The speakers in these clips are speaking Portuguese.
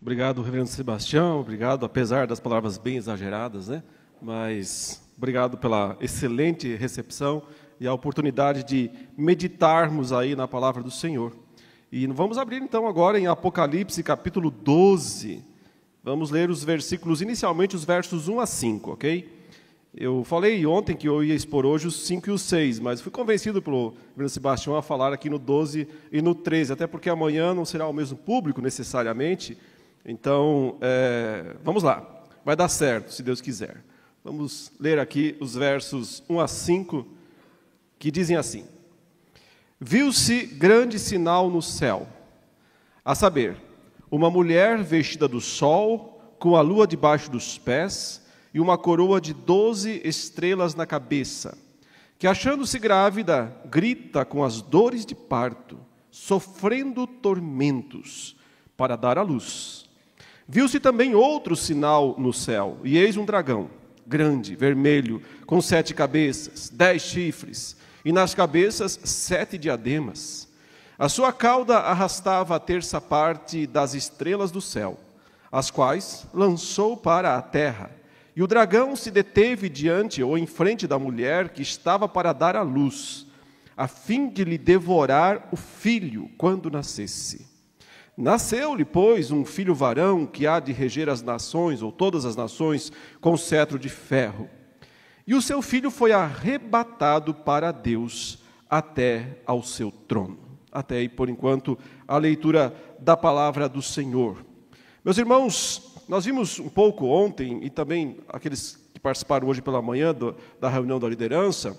Obrigado, reverendo Sebastião, obrigado, apesar das palavras bem exageradas, né? Mas obrigado pela excelente recepção e a oportunidade de meditarmos aí na palavra do Senhor. E vamos abrir então agora em Apocalipse, capítulo 12. Vamos ler os versículos, inicialmente os versos 1 a 5, ok? Eu falei ontem que eu ia expor hoje os 5 e os 6, mas fui convencido pelo reverendo Sebastião a falar aqui no 12 e no 13, até porque amanhã não será o mesmo público necessariamente. Então, vamos lá, vai dar certo, se Deus quiser. Vamos ler aqui os versos 1 a 5, que dizem assim: Viu-se grande sinal no céu, a saber, uma mulher vestida do sol, com a lua debaixo dos pés, e uma coroa de 12 estrelas na cabeça, que, achando-se grávida, grita com as dores de parto, sofrendo tormentos, para dar à luz. Viu-se também outro sinal no céu, e eis um dragão, grande, vermelho, com 7 cabeças, 10 chifres, e nas cabeças 7 diademas. A sua cauda arrastava a terça parte das estrelas do céu, as quais lançou para a terra. E o dragão se deteve diante ou em frente da mulher que estava para dar à luz, a fim de lhe devorar o filho quando nascesse. Nasceu-lhe, pois, um filho varão que há de reger as nações, ou todas as nações, com cetro de ferro. E o seu filho foi arrebatado para Deus até ao seu trono. Até aí, por enquanto, a leitura da palavra do Senhor. Meus irmãos, nós vimos um pouco ontem, e também aqueles que participaram hoje pela manhã da reunião da liderança,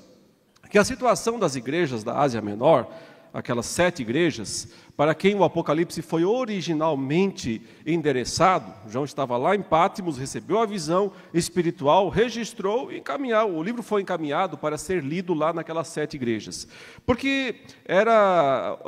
que a situação das igrejas da Ásia Menor, aquelas 7 igrejas, para quem o Apocalipse foi originalmente endereçado, João estava lá em Patmos, recebeu a visão espiritual, registrou e encaminhou. O livro foi encaminhado para ser lido lá naquelas 7 igrejas, porque era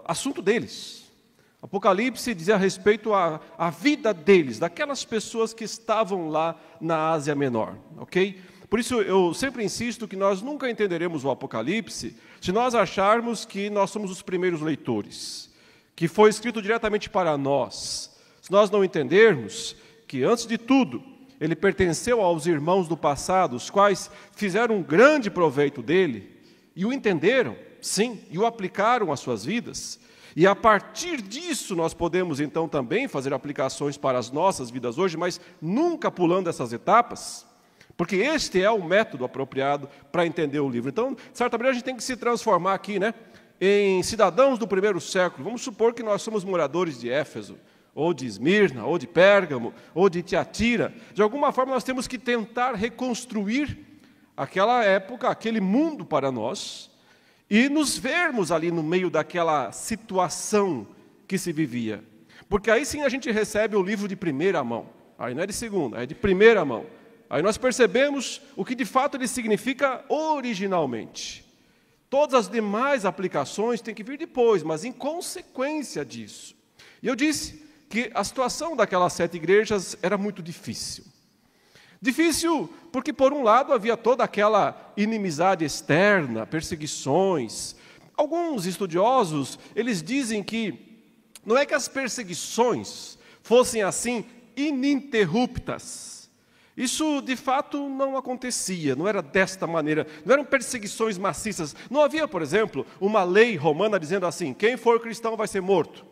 assunto deles. Apocalipse dizia a respeito à vida deles, daquelas pessoas que estavam lá na Ásia Menor, ok? Por isso, eu sempre insisto que nós nunca entenderemos o Apocalipse se nós acharmos que nós somos os primeiros leitores, que foi escrito diretamente para nós. Se nós não entendermos que, antes de tudo, ele pertenceu aos irmãos do passado, os quais fizeram um grande proveito dele, e o entenderam, sim, e o aplicaram às suas vidas, e a partir disso nós podemos então também fazer aplicações para as nossas vidas hoje, mas nunca pulando essas etapas, porque este é o método apropriado para entender o livro. Então, de certa maneira, a gente tem que se transformar aqui, né, em cidadãos do primeiro século. Vamos supor que nós somos moradores de Éfeso, ou de Esmirna, ou de Pérgamo, ou de Tiatira. De alguma forma, nós temos que tentar reconstruir aquela época, aquele mundo para nós, e nos vermos ali no meio daquela situação que se vivia. Porque aí sim a gente recebe o livro de primeira mão. Aí não é de segunda, é de primeira mão. Aí nós percebemos o que de fato ele significa originalmente. Todas as demais aplicações têm que vir depois, mas em consequência disso. E eu disse que a situação daquelas 7 igrejas era muito difícil. Difícil porque, por um lado, havia toda aquela inimizade externa, perseguições. Alguns estudiosos, eles dizem que não é que as perseguições fossem assim ininterruptas. Isso, de fato, não acontecia, não era desta maneira, não eram perseguições maciças. Não havia, por exemplo, uma lei romana dizendo assim, quem for cristão vai ser morto.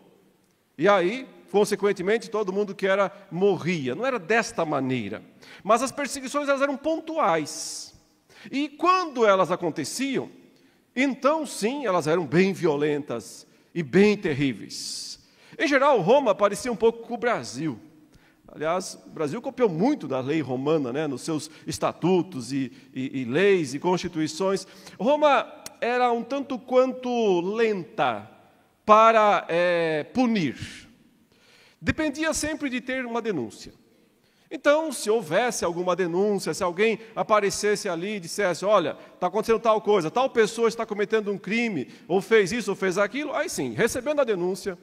E aí, consequentemente, todo mundo que era morria. Não era desta maneira. Mas as perseguições elas eram pontuais. E quando elas aconteciam, então sim, elas eram bem violentas e bem terríveis. Em geral, Roma parecia um pouco com o Brasil. Aliás, o Brasil copiou muito da lei romana, né, nos seus estatutos e leis e constituições. Roma era um tanto quanto lenta para punir. Dependia sempre de ter uma denúncia. Então, se houvesse alguma denúncia, se alguém aparecesse ali e dissesse, olha, está acontecendo tal coisa, tal pessoa está cometendo um crime, ou fez isso, ou fez aquilo, aí sim, recebendo a denúncia,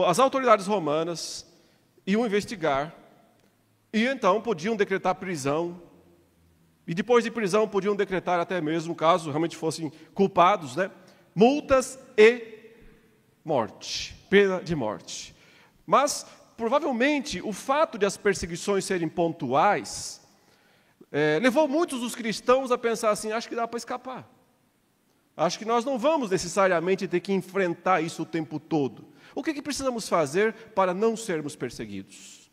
as autoridades romanas iam investigar, e então podiam decretar prisão, e depois de prisão podiam decretar até mesmo, caso realmente fossem culpados, né, multas e morte, pena de morte. Mas provavelmente o fato de as perseguições serem pontuais levou muitos dos cristãos a pensar assim: acho que dá para escapar. Acho que nós não vamos necessariamente ter que enfrentar isso o tempo todo. O que precisamos fazer para não sermos perseguidos?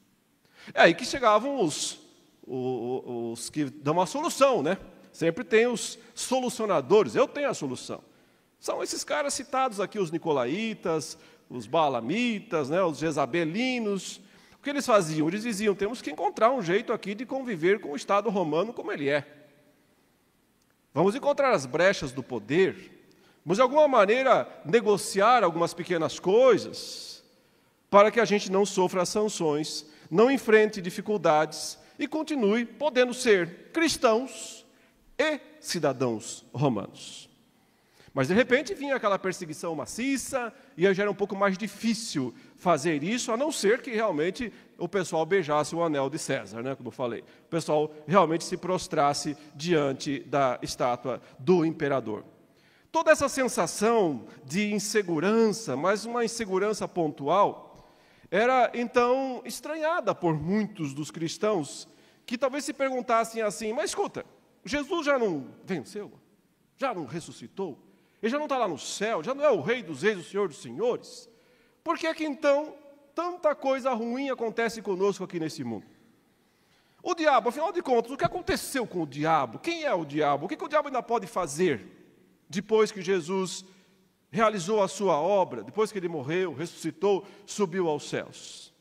É aí que chegavam os que dão a solução, né? Sempre tem os solucionadores. Eu tenho a solução. São esses caras citados aqui, os nicolaítas, os baalamitas, né, os jezabelinos. O que eles faziam? Eles diziam: temos que encontrar um jeito aqui de conviver com o Estado romano como ele é. Vamos encontrar as brechas do poder. Vamos, de alguma maneira, negociar algumas pequenas coisas para que a gente não sofra as sanções, não enfrente dificuldades e continue podendo ser cristãos e cidadãos romanos. Mas, de repente, vinha aquela perseguição maciça e já era um pouco mais difícil fazer isso, a não ser que realmente o pessoal beijasse o anel de César, né, como eu falei. O pessoal realmente se prostrasse diante da estátua do imperador. Toda essa sensação de insegurança, mas uma insegurança pontual, era, então, estranhada por muitos dos cristãos, que talvez se perguntassem assim: mas escuta, Jesus já não venceu? Já não ressuscitou? Ele já não está lá no céu? Já não é o Rei dos Reis, o Senhor dos Senhores? Por que então tanta coisa ruim acontece conosco aqui nesse mundo? O diabo, afinal de contas, o que aconteceu com o diabo? Quem é o diabo? O que o diabo ainda pode fazer depois que Jesus realizou a sua obra, depois que ele morreu, ressuscitou, subiu aos céus?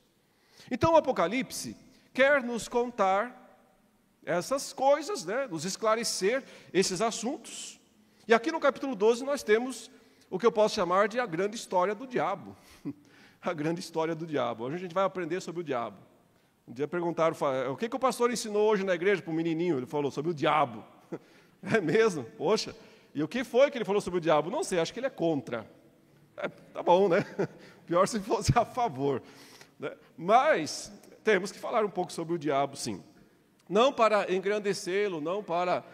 Então o Apocalipse quer nos contar essas coisas, né, nos esclarecer esses assuntos. E aqui no capítulo 12 nós temos o que eu posso chamar de a grande história do diabo. A grande história do diabo. Hoje a gente vai aprender sobre o diabo. Um dia perguntaram: o que o pastor ensinou hoje na igreja para o menininho? Ele falou sobre o diabo. É mesmo? Poxa. E o que foi que ele falou sobre o diabo? Não sei, acho que ele é contra. Tá bom, né? Pior se fosse a favor. Mas temos que falar um pouco sobre o diabo, sim. Não para engrandecê-lo, não para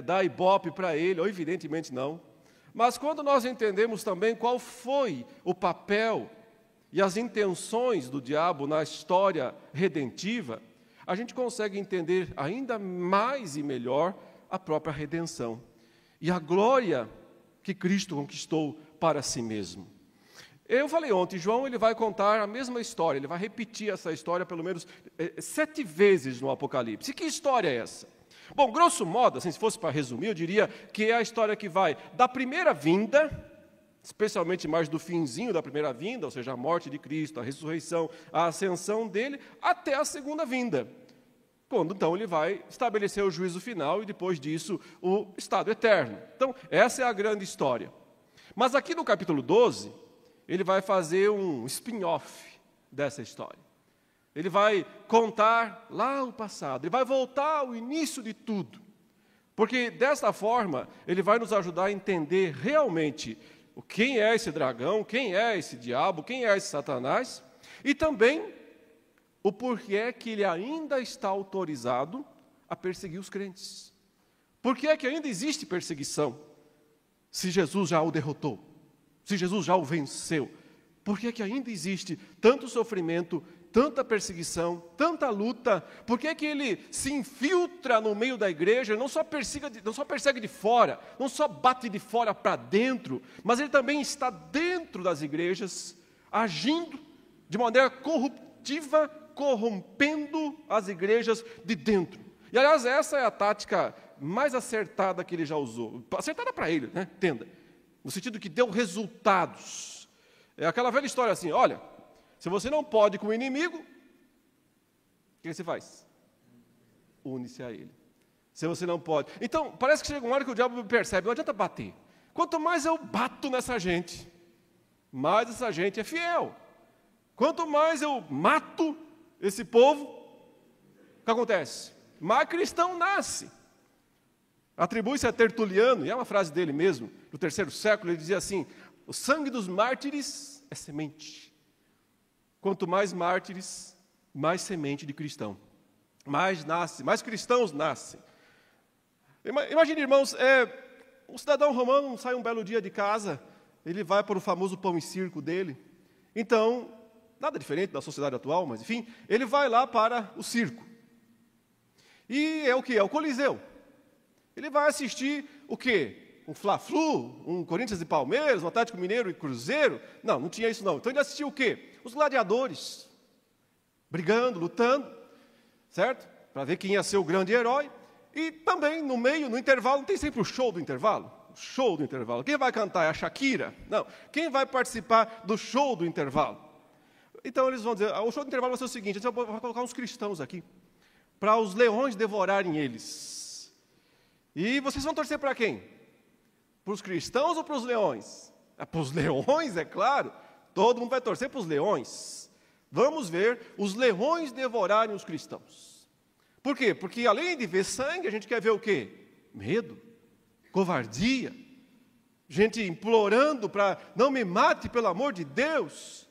dar ibope para ele, ou evidentemente não. Mas quando nós entendemos também qual foi o papel e as intenções do diabo na história redentiva, a gente consegue entender ainda mais e melhor a própria redenção e a glória que Cristo conquistou para si mesmo. Eu falei ontem, João ele vai contar a mesma história, ele vai repetir essa história pelo menos 7 vezes no Apocalipse. E que história é essa? Bom, grosso modo, assim, se fosse para resumir, eu diria que é a história que vai da primeira vinda, especialmente mais do finzinho da primeira vinda, ou seja, a morte de Cristo, a ressurreição, a ascensão dele, até a segunda vinda, quando então ele vai estabelecer o juízo final e depois disso o estado eterno. Então, essa é a grande história. Mas aqui no capítulo 12, ele vai fazer um spin-off dessa história. Ele vai contar lá o passado, ele vai voltar ao início de tudo. Porque dessa forma, ele vai nos ajudar a entender realmente quem é esse dragão, quem é esse diabo, quem é esse Satanás, e também o porquê que ele ainda está autorizado a perseguir os crentes. Por que é que ainda existe perseguição, se Jesus já o derrotou? Se Jesus já o venceu, por que é que ainda existe tanto sofrimento, tanta perseguição, tanta luta? Por que é que ele se infiltra no meio da igreja, não só persegue de fora, não só bate de fora para dentro, mas ele também está dentro das igrejas, agindo de maneira corruptiva, corrompendo as igrejas de dentro. E, aliás, essa é a tática mais acertada que ele já usou. Acertada para ele, né? Entenda. No sentido que deu resultados. É aquela velha história assim: olha, se você não pode com o inimigo, o que você faz? Une-se a ele. Se você não pode. Então, parece que chega uma hora que o diabo percebe: não adianta bater. Quanto mais eu bato nessa gente, mais essa gente é fiel. Quanto mais eu mato esse povo, o que acontece? Mais cristão nasce. Atribui-se a Tertuliano, e é uma frase dele mesmo, do 3º século, ele dizia assim: o sangue dos mártires é semente. Quanto mais mártires, mais semente de cristão. Mais cristãos nascem. Imagine, irmãos, um cidadão romano sai um belo dia de casa, ele vai para o famoso pão e circo dele. Então, nada diferente da sociedade atual, mas enfim, ele vai lá para o circo. E é o que? É o Coliseu. Ele vai assistir o quê? Um Fla-Flu, um Corinthians e Palmeiras, um Atlético Mineiro e Cruzeiro? Não, não tinha isso não. Então ele assistiu o quê? Os gladiadores, brigando, lutando, certo? Para ver quem ia ser o grande herói. E também, no meio, no intervalo, não tem sempre o show do intervalo? O show do intervalo. Quem vai cantar? É a Shakira? Não. Quem vai participar do show do intervalo? Então eles vão dizer, o show do intervalo vai ser o seguinte, a gente vai colocar uns cristãos aqui, para os leões devorarem eles. E vocês vão torcer para quem? Para os cristãos ou para os leões? Para os leões, é claro. Todo mundo vai torcer para os leões. Vamos ver os leões devorarem os cristãos. Por quê? Porque além de ver sangue, a gente quer ver o quê? Medo, covardia, gente implorando para não me mate pelo amor de Deus.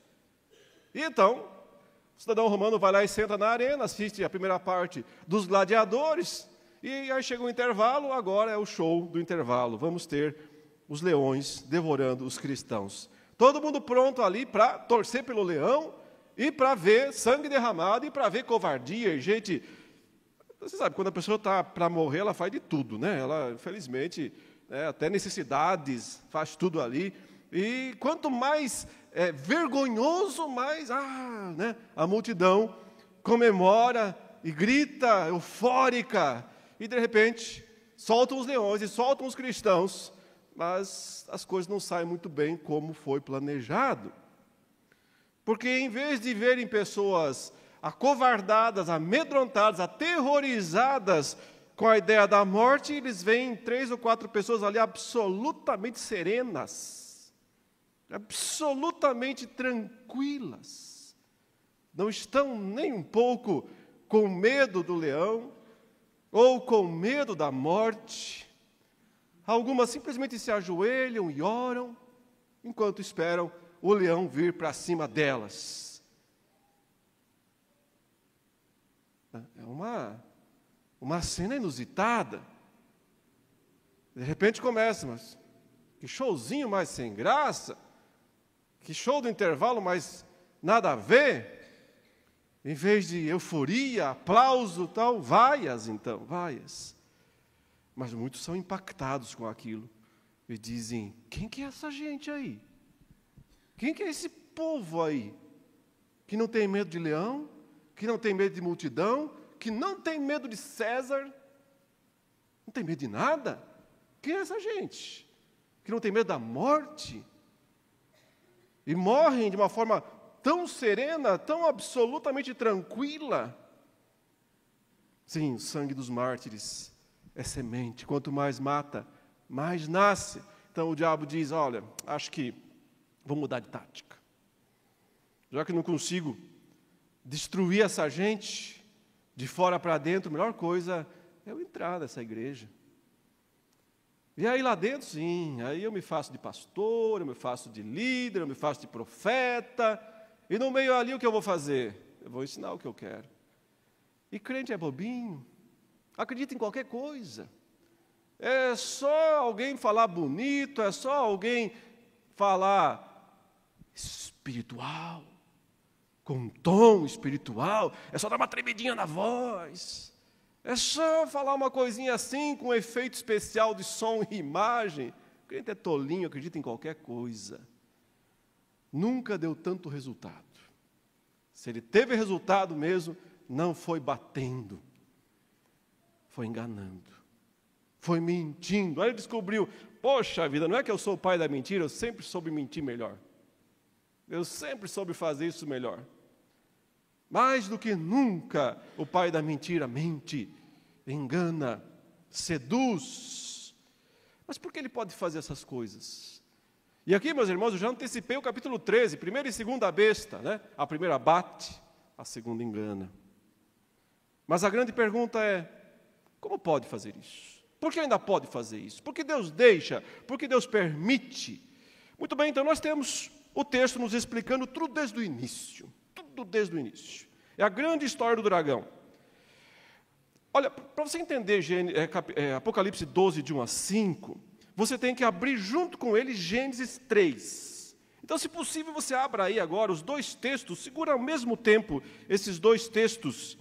E então, o cidadão romano vai lá e senta na arena, assiste a primeira parte dos gladiadores, e aí chega o intervalo, agora é o show do intervalo. Vamos ter os leões devorando os cristãos. Todo mundo pronto ali para torcer pelo leão e para ver sangue derramado e para ver covardia. E gente, você sabe, quando a pessoa está para morrer, ela faz de tudo, né? Ela, infelizmente, até necessidades, faz tudo ali. E quanto mais vergonhoso, mais né? A multidão comemora e grita, eufórica. E, de repente, soltam os leões e soltam os cristãos, mas as coisas não saem muito bem como foi planejado. Porque, em vez de verem pessoas acovardadas, amedrontadas, aterrorizadas com a ideia da morte, eles veem 3 ou 4 pessoas ali absolutamente serenas, absolutamente tranquilas. Não estão nem um pouco com medo do leão, ou com medo da morte. Algumas simplesmente se ajoelham e oram, enquanto esperam o leão vir para cima delas. É uma cena inusitada. De repente começa, mas que showzinho mais sem graça, que show do intervalo mais nada a ver. Em vez de euforia, aplauso, tal, vaias então, vaias. Mas muitos são impactados com aquilo e dizem, quem que é essa gente aí? Quem que é esse povo aí? Que não tem medo de leão, que não tem medo de multidão, que não tem medo de César, não tem medo de nada? Quem é essa gente? Que não tem medo da morte? E morrem de uma forma tão serena, tão absolutamente tranquila. Sim, o sangue dos mártires é semente. Quanto mais mata, mais nasce. Então o diabo diz, olha, acho que vou mudar de tática. Já que não consigo destruir essa gente de fora para dentro, a melhor coisa é eu entrar nessa igreja. E aí lá dentro, sim, aí eu me faço de pastor, eu me faço de líder, eu me faço de profeta. E no meio ali o que eu vou fazer? Eu vou ensinar o que eu quero. E crente é bobinho, acredita em qualquer coisa. É só alguém falar bonito, é só alguém falar espiritual, com um tom espiritual, é só dar uma tremidinha na voz. É só falar uma coisinha assim, com um efeito especial de som e imagem. O crente é tolinho, acredita em qualquer coisa. Nunca deu tanto resultado. Se ele teve resultado mesmo, não foi batendo, foi enganando, foi mentindo. Aí ele descobriu, poxa vida, não é que eu sou o pai da mentira, eu sempre soube mentir melhor. Eu sempre soube fazer isso melhor. Mais do que nunca, o pai da mentira mente, engana, seduz. Mas por que ele pode fazer essas coisas? E aqui, meus irmãos, eu já antecipei o capítulo 13, primeira e segunda besta, né? A primeira bate, a segunda engana. Mas a grande pergunta é, como pode fazer isso? Por que ainda pode fazer isso? Por que Deus deixa? Por que Deus permite? Muito bem, então nós temos o texto nos explicando tudo desde o início. Tudo desde o início. É a grande história do dragão. Olha, para você entender Apocalipse 12, de 1 a 5, você tem que abrir junto com ele Gênesis 3. Então, se possível, você abra aí agora os dois textos, segura ao mesmo tempo esses dois textos,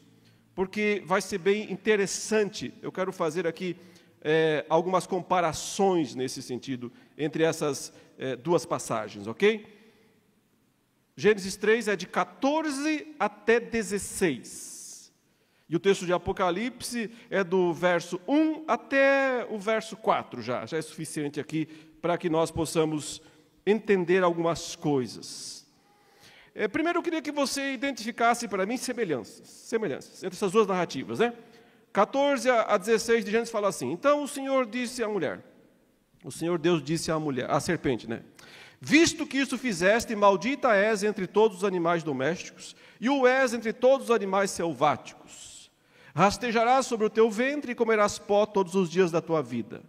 porque vai ser bem interessante. Eu quero fazer aqui algumas comparações nesse sentido, entre essas duas passagens, ok? Gênesis 3 é de 14 até 16. E o texto de Apocalipse é do verso 1 até o verso 4, já é suficiente aqui para que nós possamos entender algumas coisas. Primeiro, eu queria que você identificasse para mim semelhanças entre essas duas narrativas, né? 14 a 16 de Gênesis fala assim: então o Senhor disse à mulher, o Senhor Deus disse à mulher, à serpente, né? Visto que isso fizeste, maldita és entre todos os animais domésticos, e o és entre todos os animais selváticos. Rastejarás sobre o teu ventre e comerás pó todos os dias da tua vida.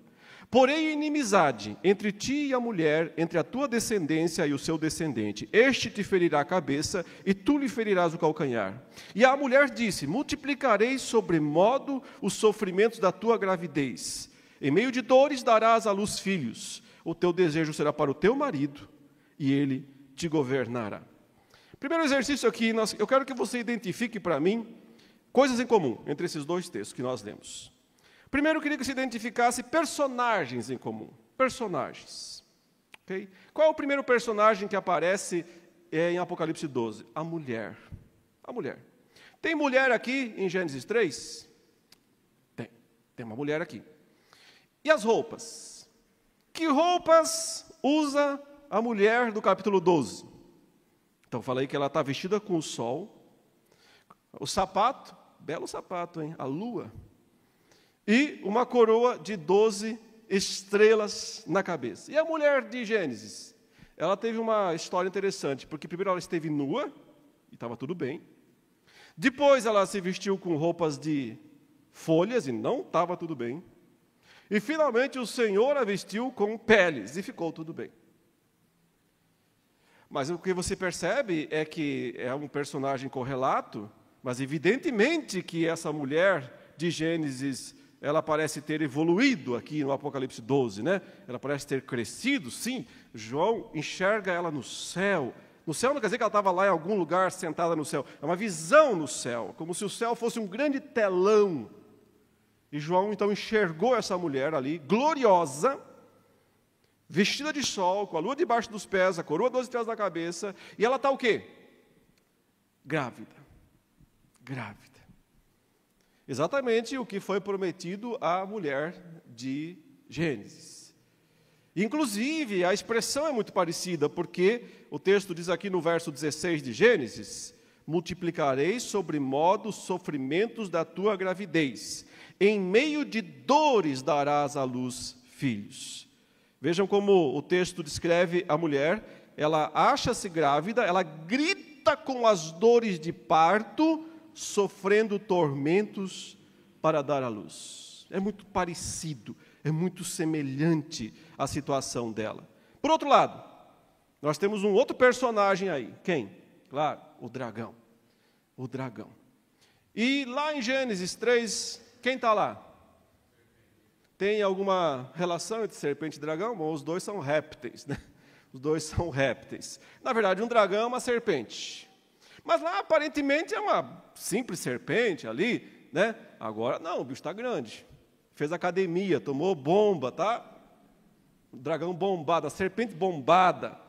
Porém, inimizade entre ti e a mulher, entre a tua descendência e o seu descendente. Este te ferirá a cabeça, e tu lhe ferirás o calcanhar. E a mulher disse: multiplicarei sobremodo os sofrimentos da tua gravidez. Em meio de dores darás à luz filhos. O teu desejo será para o teu marido, e ele te governará. Primeiro exercício aqui, eu quero que você identifique para mim coisas em comum entre esses dois textos que nós lemos. Primeiro, eu queria que você identificasse personagens em comum. Personagens. Okay? Qual é o primeiro personagem que aparece em Apocalipse 12? A mulher. A mulher. Tem mulher aqui em Gênesis 3? Tem uma mulher aqui. E as roupas? Que roupas usa a mulher do capítulo 12? Então, falei que ela está vestida com o sol. O sapato, belo sapato, hein? A lua. E uma coroa de 12 estrelas na cabeça. E a mulher de Gênesis? Ela teve uma história interessante, porque primeiro ela esteve nua, e estava tudo bem. Depois ela se vestiu com roupas de folhas, e não estava tudo bem. E finalmente o Senhor a vestiu com peles, e ficou tudo bem. Mas o que você percebe é que é um personagem correlato, mas evidentemente que essa mulher de Gênesis, ela parece ter evoluído aqui no Apocalipse 12, né? Ela parece ter crescido, sim. João enxerga ela no céu. No céu não quer dizer que ela estava lá em algum lugar sentada no céu. É uma visão no céu, como se o céu fosse um grande telão. E João, então, enxergou essa mulher ali, gloriosa, vestida de sol, com a lua debaixo dos pés, a coroa 12 estrelas na cabeça. E ela está o quê? Grávida. Grávida. Exatamente o que foi prometido à mulher de Gênesis. Inclusive, a expressão é muito parecida, porque o texto diz aqui no verso 16 de Gênesis: multiplicarei sobremodo os sofrimentos da tua gravidez, em meio de dores darás à luz filhos. Vejam como o texto descreve a mulher. Ela acha-se grávida, ela grita com as dores de parto, sofrendo tormentos para dar à luz. É muito parecido, é muito semelhante a situação dela. Por outro lado, nós temos um outro personagem aí. Quem? Claro, o dragão. O dragão. E lá em Gênesis 3, quem está lá? Tem alguma relação entre serpente e dragão? Bom, os dois são répteis, né? Os dois são répteis. Na verdade, um dragão é uma serpente. Mas lá, aparentemente, é uma simples serpente ali, né? Agora, não, o bicho está grande. Fez academia, tomou bomba, tá? O dragão bombado, a serpente bombada.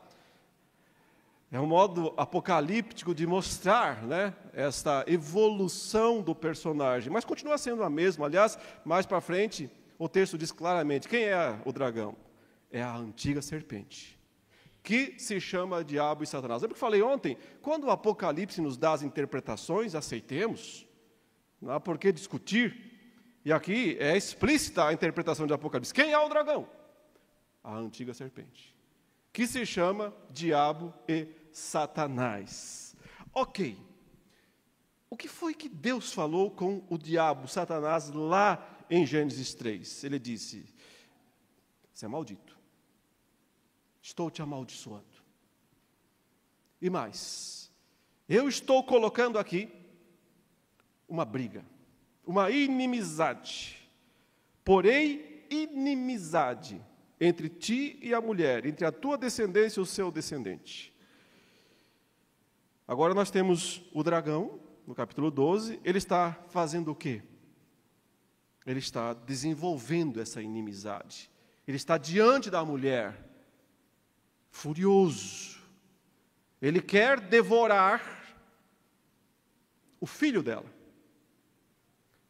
É um modo apocalíptico de mostrar, né, esta evolução do personagem. Mas continua sendo a mesma. Aliás, mais para frente, o texto diz claramente: quem é o dragão? É a antiga serpente, que se chama Diabo e Satanás. Lembra que eu falei ontem? Quando o Apocalipse nos dá as interpretações, aceitemos. Não há por que discutir. E aqui é explícita a interpretação de Apocalipse. Quem é o dragão? A antiga serpente, que se chama Diabo e Satanás. Ok. O que foi que Deus falou com o diabo, Satanás, lá em Gênesis 3? Ele disse: você é maldito. Estou te amaldiçoando. E mais, eu estou colocando aqui uma briga, uma inimizade. Porém, inimizade entre ti e a mulher, entre a tua descendência e o seu descendente. Agora nós temos o dragão, no capítulo 12, ele está fazendo o quê? Ele está desenvolvendo essa inimizade. Ele está diante da mulher, furioso. Ele quer devorar o filho dela.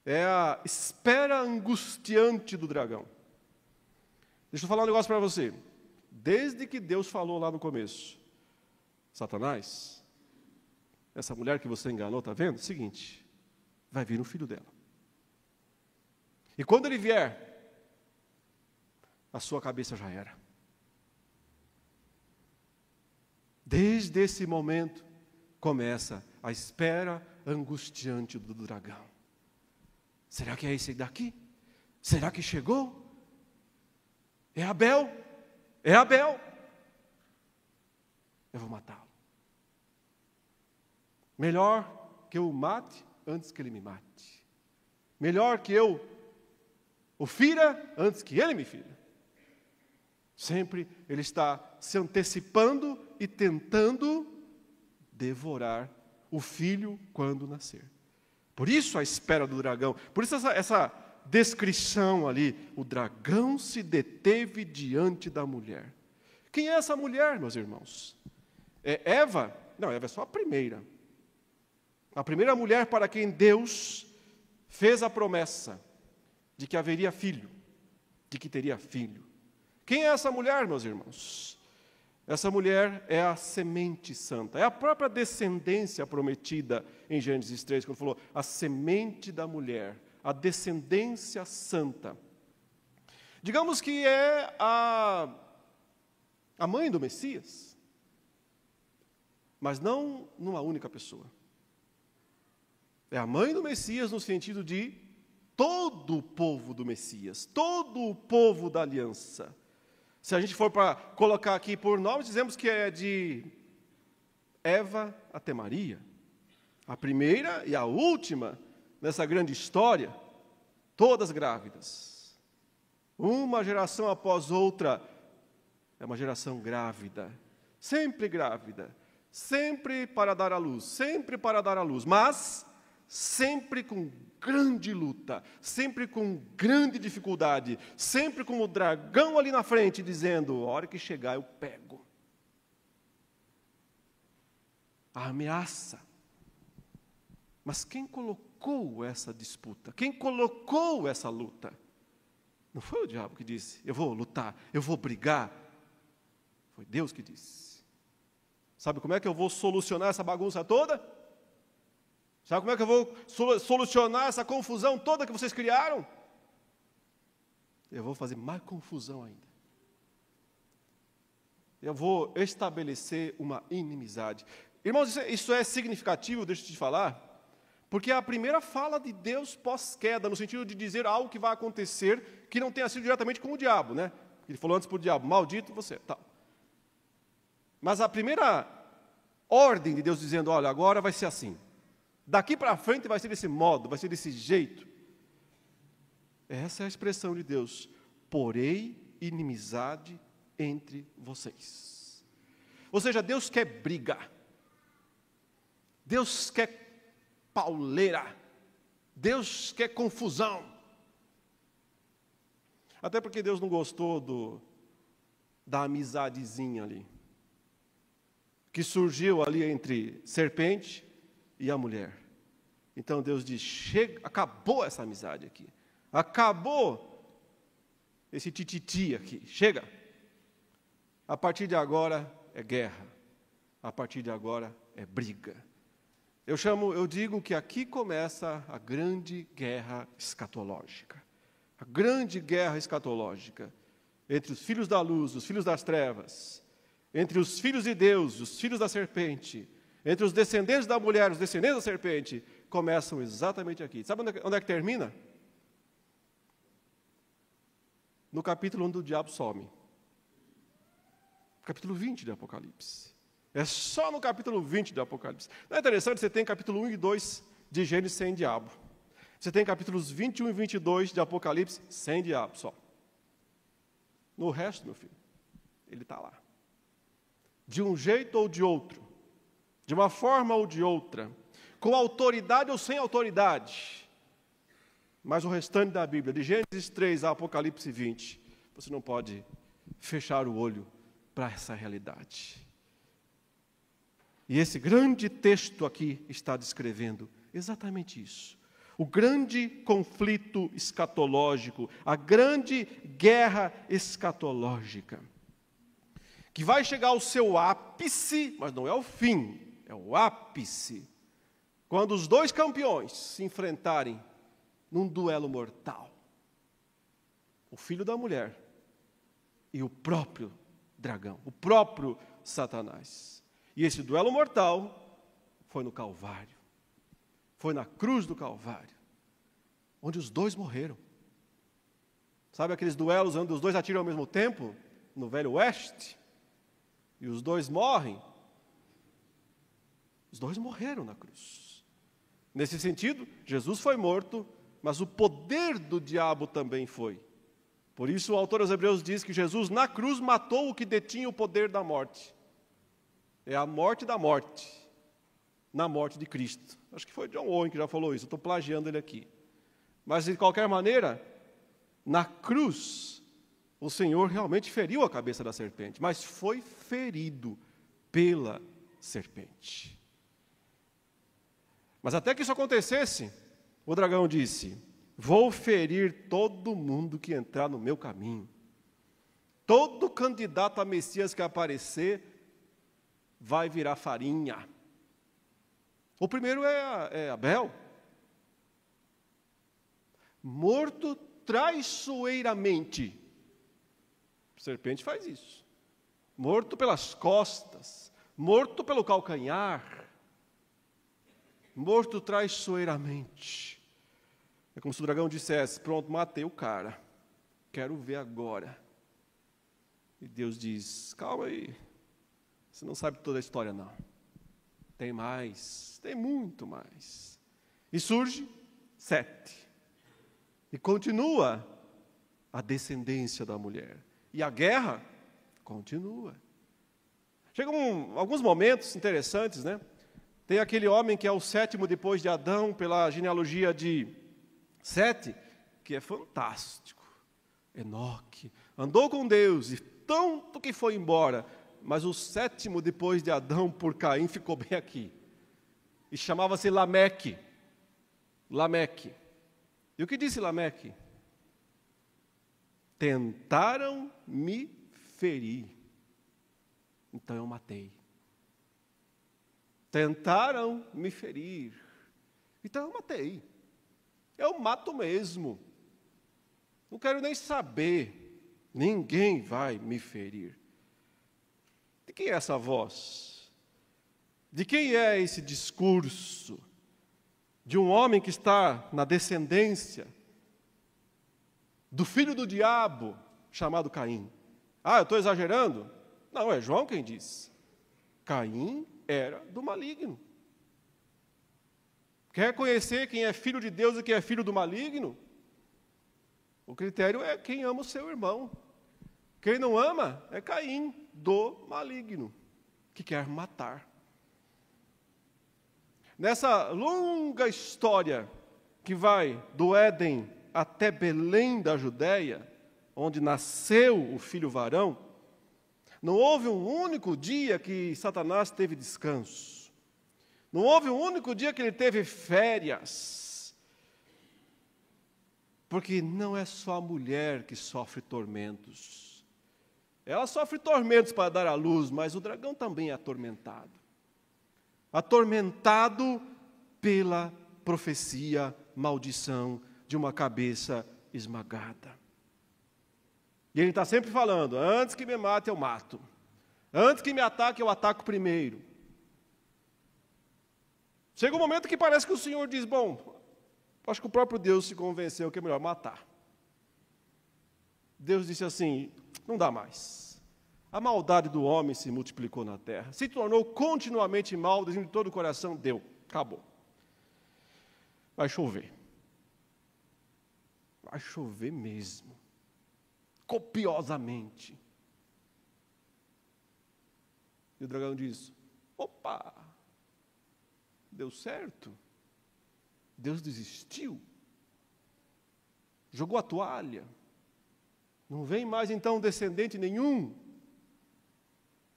É a espera angustiante do dragão. Deixa eu falar um negócio para você. Desde que Deus falou lá no começo, Satanás, essa mulher que você enganou, está vendo? Seguinte, vai vir o filho dela. E quando ele vier, a sua cabeça já era. Desde esse momento, começa a espera angustiante do dragão. Será que é esse daqui? Será que chegou? É Abel? É Abel? Eu vou matá-lo. Melhor que eu o mate antes que ele me mate. Melhor que eu o fira antes que ele me fira. Sempre ele está se antecipando e tentando devorar o filho quando nascer. Por isso a espera do dragão, por isso essa descrição ali, o dragão se deteve diante da mulher. Quem é essa mulher, meus irmãos? É Eva? Não, Eva é só a primeira. A primeira mulher para quem Deus fez a promessa de que haveria filho, de que teria filho. Quem é essa mulher, meus irmãos? Essa mulher é a semente santa, é a própria descendência prometida em Gênesis 3, quando falou a semente da mulher, a descendência santa. Digamos que é a mãe do Messias, mas não numa única pessoa. É a mãe do Messias no sentido de todo o povo do Messias, todo o povo da aliança. Se a gente for para colocar aqui por nomes, dizemos que é de Eva até Maria. A primeira e a última nessa grande história, todas grávidas. Uma geração após outra, é uma geração grávida, sempre para dar à luz, mas sempre com grande luta, sempre com grande dificuldade, sempre com o dragão ali na frente, dizendo, a hora que chegar eu pego. A ameaça. Mas quem colocou essa disputa? Quem colocou essa luta? Não foi o diabo que disse, eu vou lutar, eu vou brigar. Foi Deus que disse. Sabe como é que eu vou solucionar essa bagunça toda? Sabe como é que eu vou solucionar essa confusão toda que vocês criaram? Eu vou fazer mais confusão ainda. Eu vou estabelecer uma inimizade. Irmãos, isso é significativo, deixa eu te falar, porque é a primeira fala de Deus pós-queda, no sentido de dizer algo que vai acontecer que não tenha sido diretamente com o diabo, né? Ele falou antes para o diabo, maldito você, tal. Mas a primeira ordem de Deus dizendo, olha, agora vai ser assim. Daqui para frente vai ser desse modo, vai ser desse jeito. Essa é a expressão de Deus. Porém, inimizade entre vocês. Ou seja, Deus quer briga. Deus quer pauleira. Deus quer confusão. Até porque Deus não gostou da amizadezinha ali, que surgiu ali entre serpente e a mulher. Então Deus diz, chega, acabou essa amizade aqui. Acabou esse tititi aqui. Chega. A partir de agora é guerra. A partir de agora é briga. Eu digo que aqui começa a grande guerra escatológica. A grande guerra escatológica entre os filhos da luz, os filhos das trevas, entre os filhos de Deus, os filhos da serpente, entre os descendentes da mulher, os descendentes da serpente, começam exatamente aqui. Sabe onde é que termina? No capítulo onde o diabo some. Capítulo 20 de Apocalipse. É só no capítulo 20 de Apocalipse. Não é interessante? Você tem capítulo 1 e 2 de Gênesis sem diabo. Você tem capítulos 21 e 22 de Apocalipse sem diabo só. No resto, meu filho, ele está lá. De um jeito ou de outro, de uma forma ou de outra, com autoridade ou sem autoridade. Mas o restante da Bíblia, de Gênesis 3 a Apocalipse 20, você não pode fechar o olho para essa realidade. E esse grande texto aqui está descrevendo exatamente isso. O grande conflito escatológico, a grande guerra escatológica, que vai chegar ao seu ápice, mas não é o fim, é o ápice, quando os dois campeões se enfrentarem num duelo mortal. O filho da mulher e o próprio dragão, o próprio Satanás. E esse duelo mortal foi no Calvário. Foi na cruz do Calvário, onde os dois morreram. Sabe aqueles duelos onde os dois atiram ao mesmo tempo? No Velho Oeste? E os dois morrem? Os dois morreram na cruz. Nesse sentido, Jesus foi morto, mas o poder do diabo também foi. Por isso o autor aos Hebreus diz que Jesus na cruz matou o que detinha o poder da morte. É a morte da morte, na morte de Cristo. Acho que foi John Owen que já falou isso, eu estou plagiando ele aqui. Mas, de qualquer maneira, na cruz, o Senhor realmente feriu a cabeça da serpente, mas foi ferido pela serpente. Mas até que isso acontecesse, o dragão disse: vou ferir todo mundo que entrar no meu caminho. Todo candidato a Messias que aparecer vai virar farinha. O primeiro é Abel, morto traiçoeiramente. A serpente faz isso. Morto pelas costas, morto pelo calcanhar, morto traiçoeiramente. É como se o dragão dissesse: pronto, matei o cara, quero ver agora. E Deus diz: calma aí, você não sabe toda a história não. Tem mais, tem muito mais. E surge Sete. E continua a descendência da mulher. E a guerra continua. Chegam alguns momentos interessantes, né? Tem aquele homem que é o sétimo depois de Adão, pela genealogia de Sete, que é fantástico. Enoque andou com Deus e tanto que foi embora. Mas o sétimo depois de Adão por Caim ficou bem aqui. E chamava-se Lameque. Lameque. E o que disse Lameque? Tentaram me ferir, então eu matei. Tentaram me ferir, então eu matei. Eu mato mesmo. Não quero nem saber. Ninguém vai me ferir. De quem é essa voz? De quem é esse discurso? De um homem que está na descendência do filho do diabo, chamado Caim. Ah, eu estou exagerando? Não, é João quem diz. Caim era do maligno. Quer conhecer quem é filho de Deus e quem é filho do maligno? O critério é quem ama o seu irmão. Quem não ama é Caim, do maligno, que quer matar. Nessa longa história que vai do Éden até Belém da Judéia, onde nasceu o filho varão, não houve um único dia que Satanás teve descanso. Não houve um único dia que ele teve férias. Porque não é só a mulher que sofre tormentos. Ela sofre tormentos para dar à luz, mas o dragão também é atormentado. Atormentado pela profecia, maldição de uma cabeça esmagada. E ele está sempre falando: antes que me mate, eu mato. Antes que me ataque, eu ataco primeiro. Chega um momento que parece que o Senhor diz: bom, acho que o próprio Deus se convenceu que é melhor matar. Deus disse assim: não dá mais. A maldade do homem se multiplicou na terra, se tornou continuamente mal, dizendo de todo o coração: deu, acabou. Vai chover. Vai chover mesmo. copiosamente. E o dragão diz: opa, deu certo. Deus desistiu. Jogou a toalha. Não vem mais então descendente nenhum.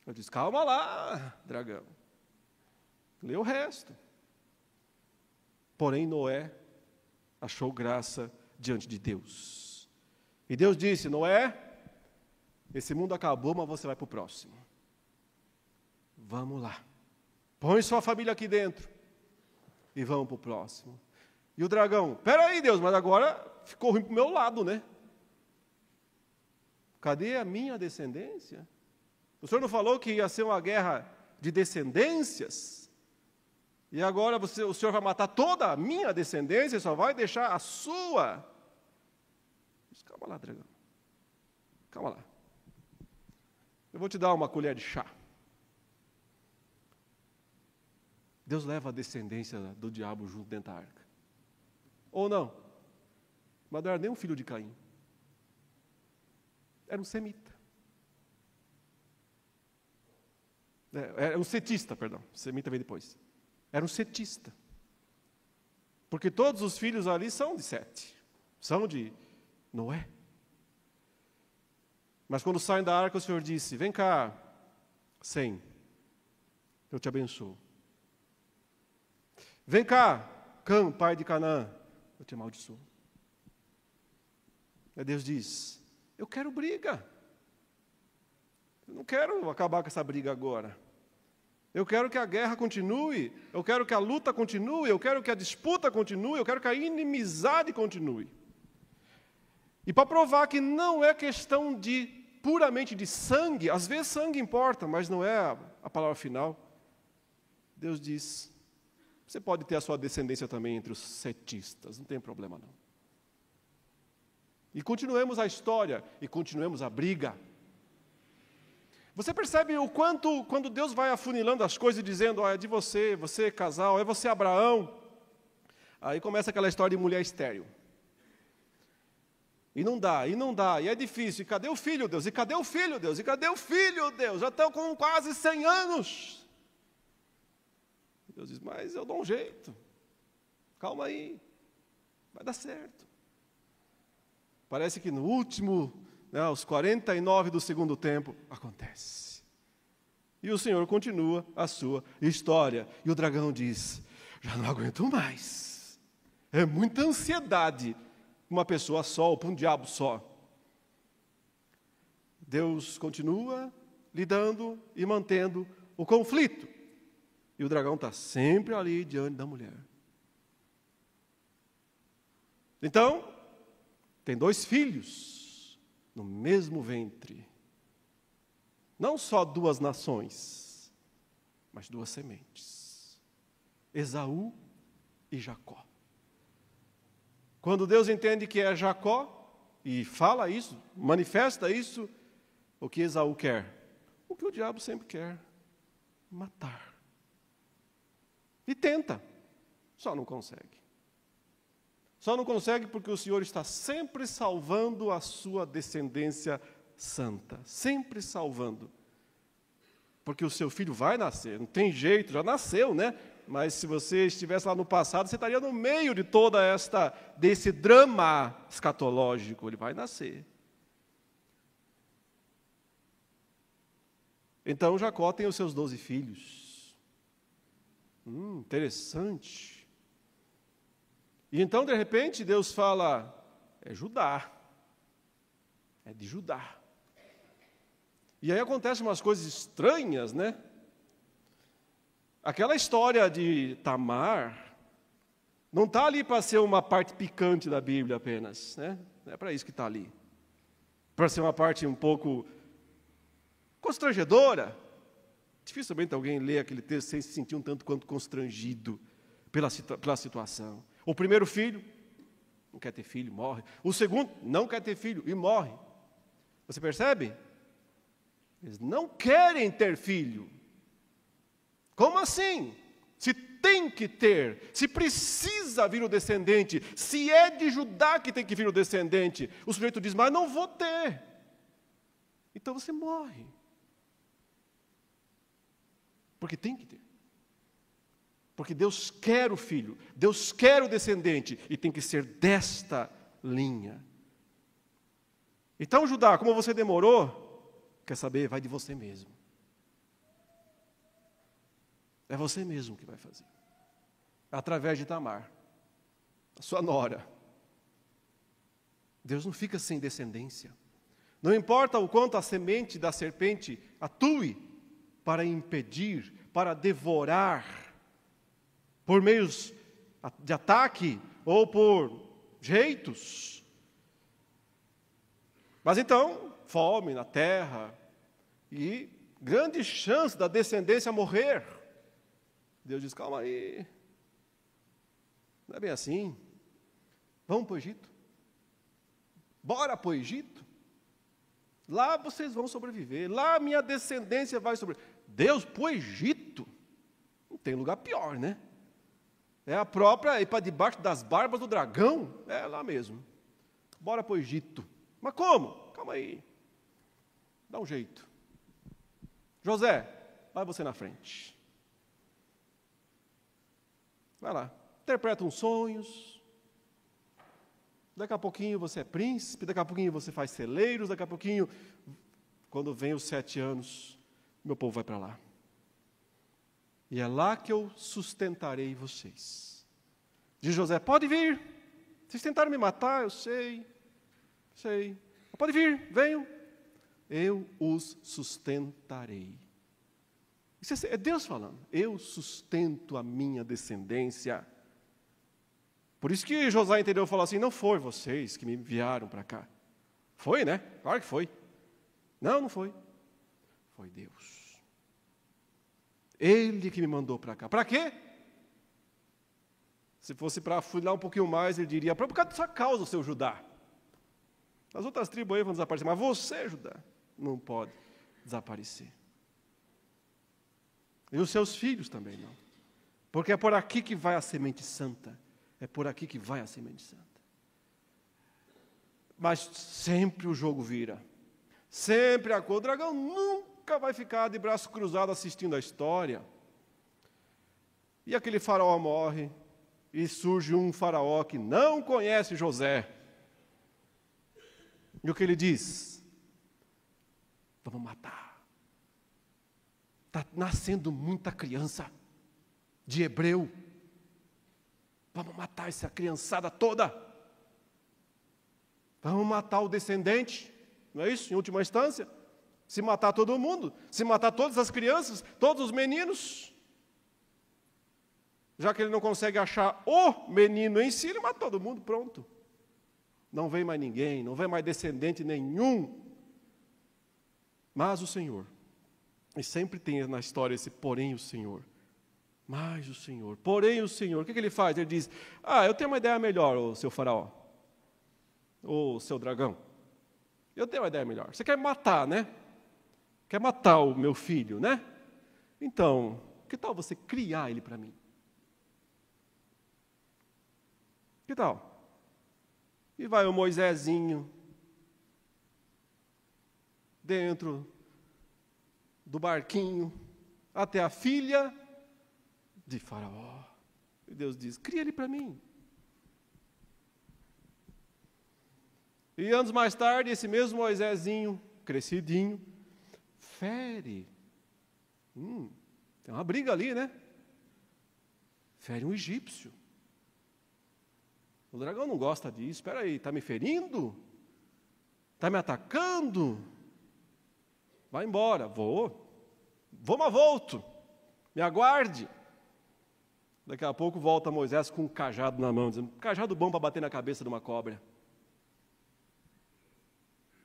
Eu disse: calma lá, dragão. Lê o resto. Porém, Noé achou graça diante de Deus. E Deus disse: Noé, esse mundo acabou, mas você vai para o próximo. Vamos lá. Põe sua família aqui dentro. E vamos para o próximo. E o dragão: peraí, Deus, mas agora ficou ruim para o meu lado, né? Cadê a minha descendência? O senhor não falou que ia ser uma guerra de descendências? E agora o senhor vai matar toda a minha descendência e só vai deixar a sua? Calma lá, dragão. Calma lá. Eu vou te dar uma colher de chá. Deus leva a descendência do diabo junto dentro da arca. Ou não? Mas não era nem um filho de Caim. Era um semita. Era um setista, perdão. Semita veio depois. Era um setista. Porque todos os filhos ali são de Sete. São de Noé. Mas quando saem da arca, o Senhor disse: vem cá, Sem, eu te abençoo. Vem cá, Cã, pai de Canaã, eu te amaldiçoo. Aí Deus diz: eu quero briga. Eu não quero acabar com essa briga agora. Eu quero que a guerra continue, eu quero que a luta continue, eu quero que a disputa continue, eu quero que a inimizade continue. E para provar que não é questão de puramente de sangue, às vezes sangue importa, mas não é a palavra final, Deus diz: você pode ter a sua descendência também entre os setistas, não tem problema não. E continuemos a história, e continuemos a briga. Você percebe o quanto, quando Deus vai afunilando as coisas, dizendo: é de você, você é casal, é você Abraão. Aí começa aquela história de mulher estéril. E não dá, e é difícil. E cadê o filho, Deus? E cadê o filho, Deus? E cadê o filho, Deus? Já estão com quase 100 anos. Deus diz: mas eu dou um jeito. Calma aí, vai dar certo. Parece que no último, os 49 do segundo tempo, acontece. E o Senhor continua a sua história. E o dragão diz: já não aguento mais. É muita ansiedade para uma pessoa só, ou para um diabo só. Deus continua lidando e mantendo o conflito. E o dragão está sempre ali diante da mulher. Então, tem 2 filhos no mesmo ventre. Não só 2 nações, mas 2 sementes. Esaú e Jacó. Quando Deus entende que é Jacó, e fala isso, manifesta isso, o que Esaú quer? O que o diabo sempre quer: matar. E tenta, só não consegue. Só não consegue porque o Senhor está sempre salvando a sua descendência santa. Sempre salvando. Porque o seu filho vai nascer, não tem jeito, já nasceu, né? Mas se você estivesse lá no passado, você estaria no meio de toda desse drama escatológico. Ele vai nascer. Então Jacó tem os seus 12 filhos. Interessante. E então, de repente, Deus fala: é Judá. É de Judá. E aí acontecem umas coisas estranhas, né? Aquela história de Tamar não está ali para ser uma parte picante da Bíblia apenas, né? Não é para isso que está ali. Para ser uma parte um pouco constrangedora. Dificilmente alguém lê aquele texto sem se sentir um tanto quanto constrangido pela situação. O primeiro filho não quer ter filho, morre. O segundo não quer ter filho e morre. Você percebe? Eles não querem ter filho. Como assim? Se tem que ter, se precisa vir o descendente, se é de Judá que tem que vir o descendente, o sujeito diz: mas não vou ter. Então você morre. Porque tem que ter. Porque Deus quer o filho, Deus quer o descendente, e tem que ser desta linha. Então, Judá, como você demorou, quer saber? Vai de você mesmo. É você mesmo que vai fazer. Através de Tamar, a sua nora. Deus não fica sem descendência. Não importa o quanto a semente da serpente atue para impedir, para devorar, por meios de ataque ou por jeitos. Mas então, fome na terra e grande chance da descendência morrer. Deus diz, calma aí, não é bem assim. Vamos para o Egito. Bora para o Egito. Lá vocês vão sobreviver, lá minha descendência vai sobreviver. Deus, para o Egito, não tem lugar pior, né? É a própria, ir para debaixo das barbas do dragão, é lá mesmo. Bora para o Egito. Mas como? Calma aí. Dá um jeito. José, vai você na frente. Vai lá. Interpreta uns sonhos. Daqui a pouquinho você é príncipe, daqui a pouquinho você faz celeiros, daqui a pouquinho, quando vem os 7 anos, meu povo vai para lá. E é lá que eu sustentarei vocês. Diz José, pode vir. Vocês tentaram me matar, eu sei. Pode vir, venham. Eu os sustentarei. Isso é Deus falando. Eu sustento a minha descendência. Por isso que José entendeu e falou assim, não foi vocês que me enviaram para cá. Foi, né? Claro que foi. Não foi. Foi Deus. Ele que me mandou para cá. Para quê? Se fosse para afinar um pouquinho mais, ele diria, por causa da sua causa, seu Judá. As outras tribos aí vão desaparecer, mas você, Judá, não pode desaparecer. E os seus filhos também não. Porque é por aqui que vai a semente santa. É por aqui que vai a semente santa. Mas sempre o jogo vira. Sempre a cor. O dragão nunca vai ficar de braço cruzado assistindo a história. E aquele faraó morre. E surge um faraó que não conhece José. E o que ele diz? Vamos matar. Está nascendo muita criança de hebreu. Vamos matar essa criançada toda. Vamos matar o descendente. Não é isso? Em última instância. Se matar todo mundo. Se matar todas as crianças, todos os meninos. Já que ele não consegue achar o menino em si, ele mata todo mundo, pronto. Não vem mais ninguém, não vem mais descendente nenhum. Mas o Senhor. E sempre tem na história esse porém o Senhor. Mas o Senhor, porém o Senhor, o que ele faz? Ele diz, eu tenho uma ideia melhor, ô seu faraó, ô seu dragão. Eu tenho uma ideia melhor. Você quer matar, né? Quer matar o meu filho, né? Então, que tal você criar ele para mim? Que tal? E vai o Moisésinho dentro do barquinho até a filha de Faraó. E Deus diz, cria ele para mim. E anos mais tarde, esse mesmo Moisésinho, crescidinho, fere. Tem uma briga ali, né? Fere um egípcio. O dragão não gosta disso. Espera aí, está me ferindo? Está me atacando? Vai embora. Vou, mas volto. Me aguarde. Daqui a pouco volta Moisés com um cajado na mão, dizendo, cajado bom para bater na cabeça de uma cobra.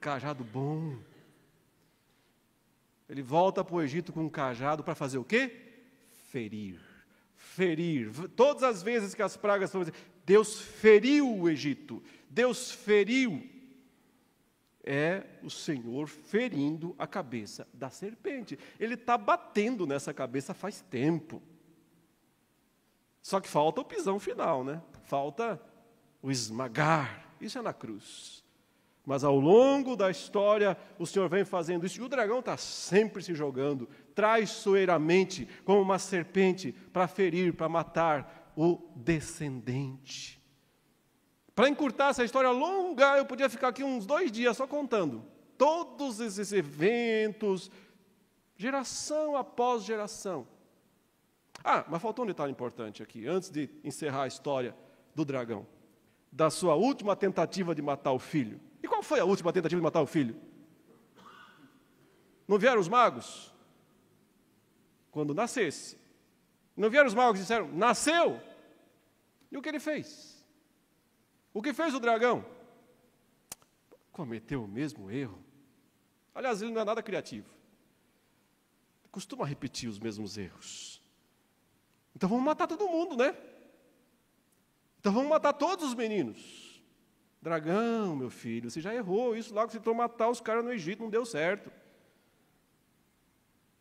Cajado bom. Ele volta para o Egito com um cajado para fazer o quê? Ferir. Todas as vezes que as pragas foram, Deus feriu o Egito. Deus feriu. É o Senhor ferindo a cabeça da serpente. Ele está batendo nessa cabeça faz tempo. Só que falta o pisão final, né? Falta o esmagar. Isso é na cruz. Mas ao longo da história, o Senhor vem fazendo isso. E o dragão está sempre se jogando, traiçoeiramente, como uma serpente, para ferir, para matar o descendente. Para encurtar essa história longa, eu podia ficar aqui uns 2 dias só contando. Todos esses eventos, geração após geração. Mas faltou um detalhe importante aqui, antes de encerrar a história do dragão. Da sua última tentativa de matar o filho. E qual foi a última tentativa de matar o filho? Não vieram os magos? Quando nascesse. Não vieram os magos e disseram, nasceu! E o que ele fez? O que fez o dragão? Cometeu o mesmo erro. Aliás, ele não é nada criativo. Costuma repetir os mesmos erros. Então vamos matar todo mundo, né? Então vamos matar todos os meninos. Dragão, meu filho, você já errou isso lá que você tentou matar os caras no Egito, não deu certo.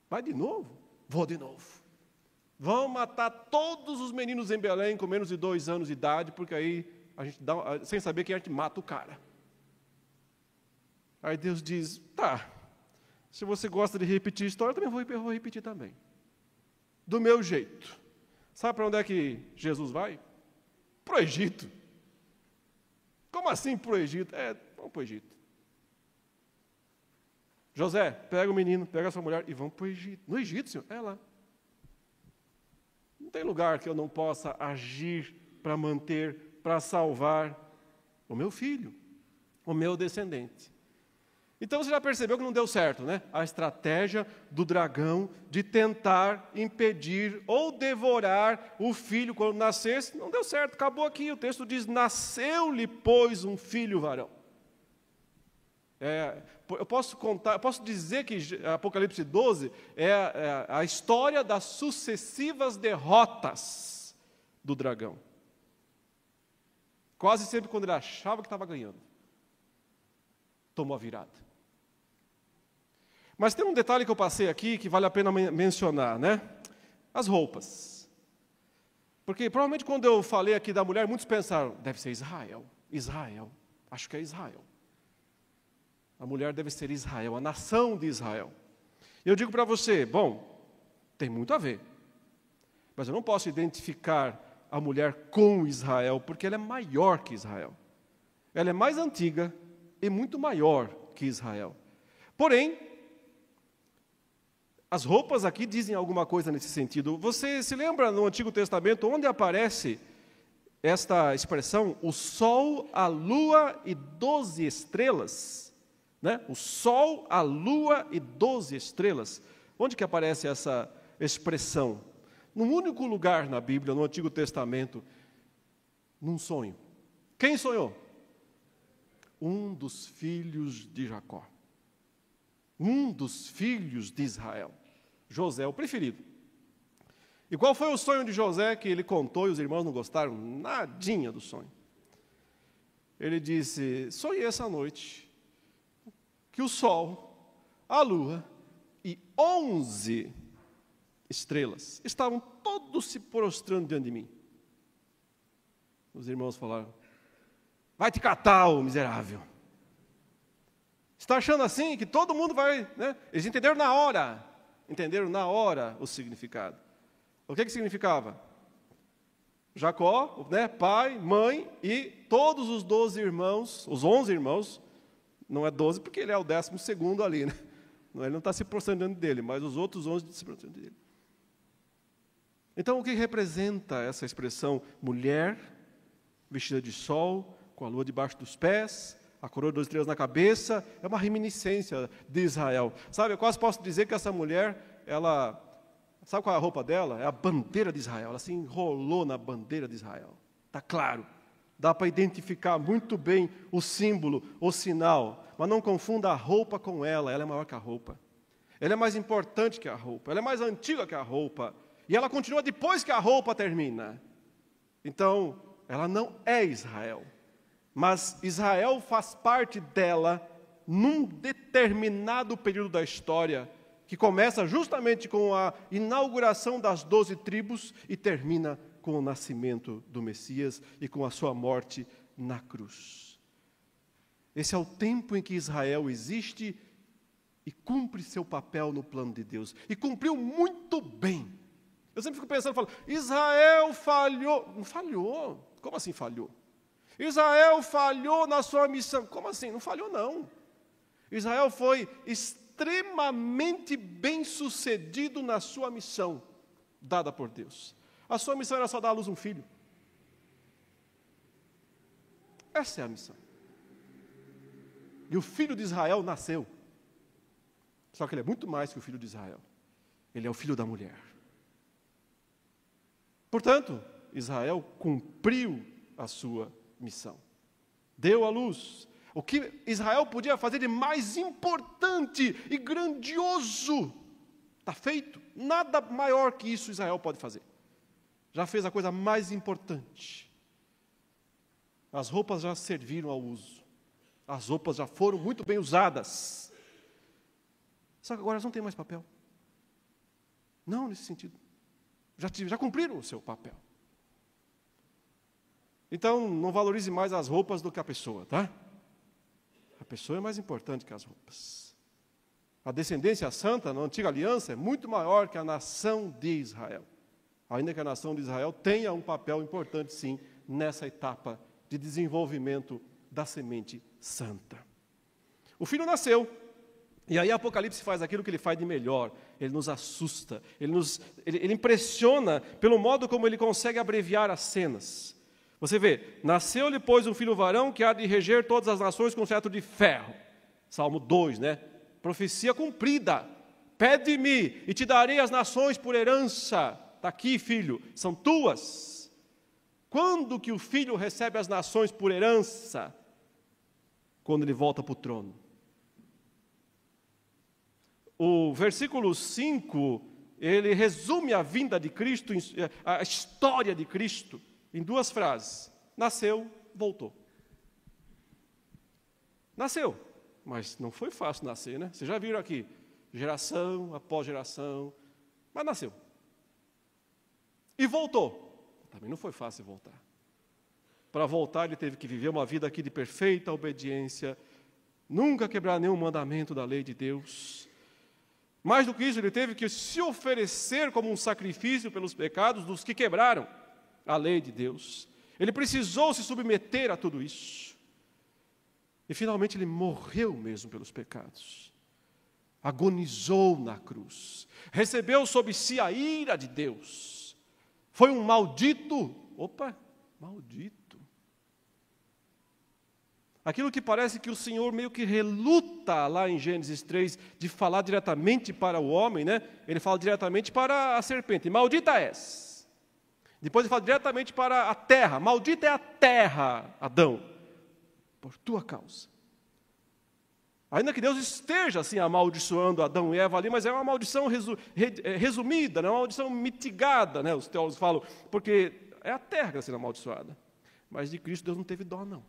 Vai de novo? Vou de novo. Vão matar todos os meninos em Belém com menos de 2 anos de idade, porque aí a gente dá, sem saber quem a gente mata o cara. Aí Deus diz, tá, se você gosta de repetir a história, eu também vou repetir também. Do meu jeito. Sabe para onde é que Jesus vai? Para o Egito. Como assim para o Egito? Vamos para o Egito. José, pega o menino, pega a sua mulher e vamos para o Egito. No Egito, senhor? É lá. Não tem lugar que eu não possa agir para manter, para salvar o meu filho, o meu descendente. Então você já percebeu que não deu certo, né? A estratégia do dragão de tentar impedir ou devorar o filho quando nascesse, não deu certo, acabou aqui. O texto diz, nasceu-lhe, pois, um filho varão. Eu posso dizer que Apocalipse 12 é a história das sucessivas derrotas do dragão. Quase sempre quando ele achava que estava ganhando, tomou a virada. Mas tem um detalhe que eu passei aqui que vale a pena mencionar, né? As roupas. Porque provavelmente quando eu falei aqui da mulher, muitos pensaram, deve ser Israel. Israel, acho que é Israel. A mulher deve ser Israel, a nação de Israel. Eu digo para você, bom, tem muito a ver. Mas eu não posso identificar a mulher com Israel, porque ela é maior que Israel. Ela é mais antiga e muito maior que Israel. Porém, as roupas aqui dizem alguma coisa nesse sentido. Você se lembra no Antigo Testamento onde aparece esta expressão, o sol, a lua e 12 estrelas? Né? O sol, a lua e 12 estrelas. Onde que aparece essa expressão? Num único lugar na Bíblia, no Antigo Testamento, num sonho. Quem sonhou? Um dos filhos de Jacó. Um dos filhos de Israel. José, o preferido. E qual foi o sonho de José que ele contou e os irmãos não gostaram? Nadinha do sonho. Ele disse, sonhei essa noite que o sol, a lua e 11 estrelas estavam todos se prostrando diante de mim. Os irmãos falaram, vai te catar, ô miserável. Está achando assim que todo mundo vai, né? Eles entenderam na hora o significado. O que significava? Jacó, né, pai, mãe e todos os 12 irmãos, os 11 irmãos, não é 12 porque ele é o 12º ali, né? Ele não está se prostrando diante dele, mas os outros 11 se prostrando dele. Então, o que representa essa expressão mulher, vestida de sol, com a lua debaixo dos pés, a coroa de 12 estrelas na cabeça, é uma reminiscência de Israel. Sabe, eu quase posso dizer que essa mulher, ela, sabe qual é a roupa dela? É a bandeira de Israel, ela se enrolou na bandeira de Israel. Está claro, dá para identificar muito bem o símbolo, o sinal, mas não confunda a roupa com ela é maior que a roupa. Ela é mais importante que a roupa, ela é mais antiga que a roupa, e ela continua depois que a roupa termina. Então, ela não é Israel. Mas Israel faz parte dela num determinado período da história, que começa justamente com a inauguração das 12 tribos e termina com o nascimento do Messias e com a sua morte na cruz. Esse é o tempo em que Israel existe e cumpre seu papel no plano de Deus. E cumpriu muito bem. Eu sempre fico pensando, falo, Israel falhou. Não falhou. Como assim falhou? Israel falhou na sua missão. Como assim? Não falhou, não. Israel foi extremamente bem-sucedido na sua missão dada por Deus. A sua missão era só dar à luz um filho. Essa é a missão. E o filho de Israel nasceu. Só que ele é muito mais que o filho de Israel. Ele é o filho da mulher. Portanto, Israel cumpriu a sua missão. Deu à luz. O que Israel podia fazer de mais importante e grandioso está feito. Nada maior que isso Israel pode fazer. Já fez a coisa mais importante. As roupas já serviram ao uso. As roupas já foram muito bem usadas. Só que agora elas não têm mais papel. Não nesse sentido. Já cumpriram o seu papel. Então, não valorize mais as roupas do que a pessoa, tá? A pessoa é mais importante que as roupas. A descendência santa, na antiga aliança, é muito maior que a nação de Israel. Ainda que a nação de Israel tenha um papel importante, sim, nessa etapa de desenvolvimento da semente santa. O filho nasceu, e aí Apocalipse faz aquilo que ele faz de melhor. Ele nos assusta, ele impressiona pelo modo como ele consegue abreviar as cenas. Você vê, nasceu-lhe, pois, um filho varão que há de reger todas as nações com cetro de ferro. Salmo 2, né? Profecia cumprida. Pede-me e te darei as nações por herança. Está aqui, filho, são tuas. Quando que o filho recebe as nações por herança? Quando ele volta para o trono. O versículo 5, ele resume a vinda de Cristo, a história de Cristo, em duas frases. Nasceu, voltou. Nasceu, mas não foi fácil nascer, né? Vocês já viram aqui, geração após geração, mas nasceu. E voltou. Também não foi fácil voltar. Para voltar, ele teve que viver uma vida aqui de perfeita obediência, nunca quebrar nenhum mandamento da lei de Deus. Mais do que isso, ele teve que se oferecer como um sacrifício pelos pecados dos que quebraram a lei de Deus. Ele precisou se submeter a tudo isso. E finalmente ele morreu mesmo pelos pecados. Agonizou na cruz. Recebeu sobre si a ira de Deus. Foi um maldito. Opa, maldito. Aquilo que parece que o Senhor meio que reluta lá em Gênesis 3 de falar diretamente para o homem, né? Ele fala diretamente para a serpente, maldita és. Depois ele fala diretamente para a terra, maldita é a terra, Adão, por tua causa. Ainda que Deus esteja assim amaldiçoando Adão e Eva ali, mas é uma maldição resumida, não é uma maldição mitigada, né? Os teólogos falam, porque é a terra que está sendo amaldiçoada. Mas de Cristo Deus não teve dó, não.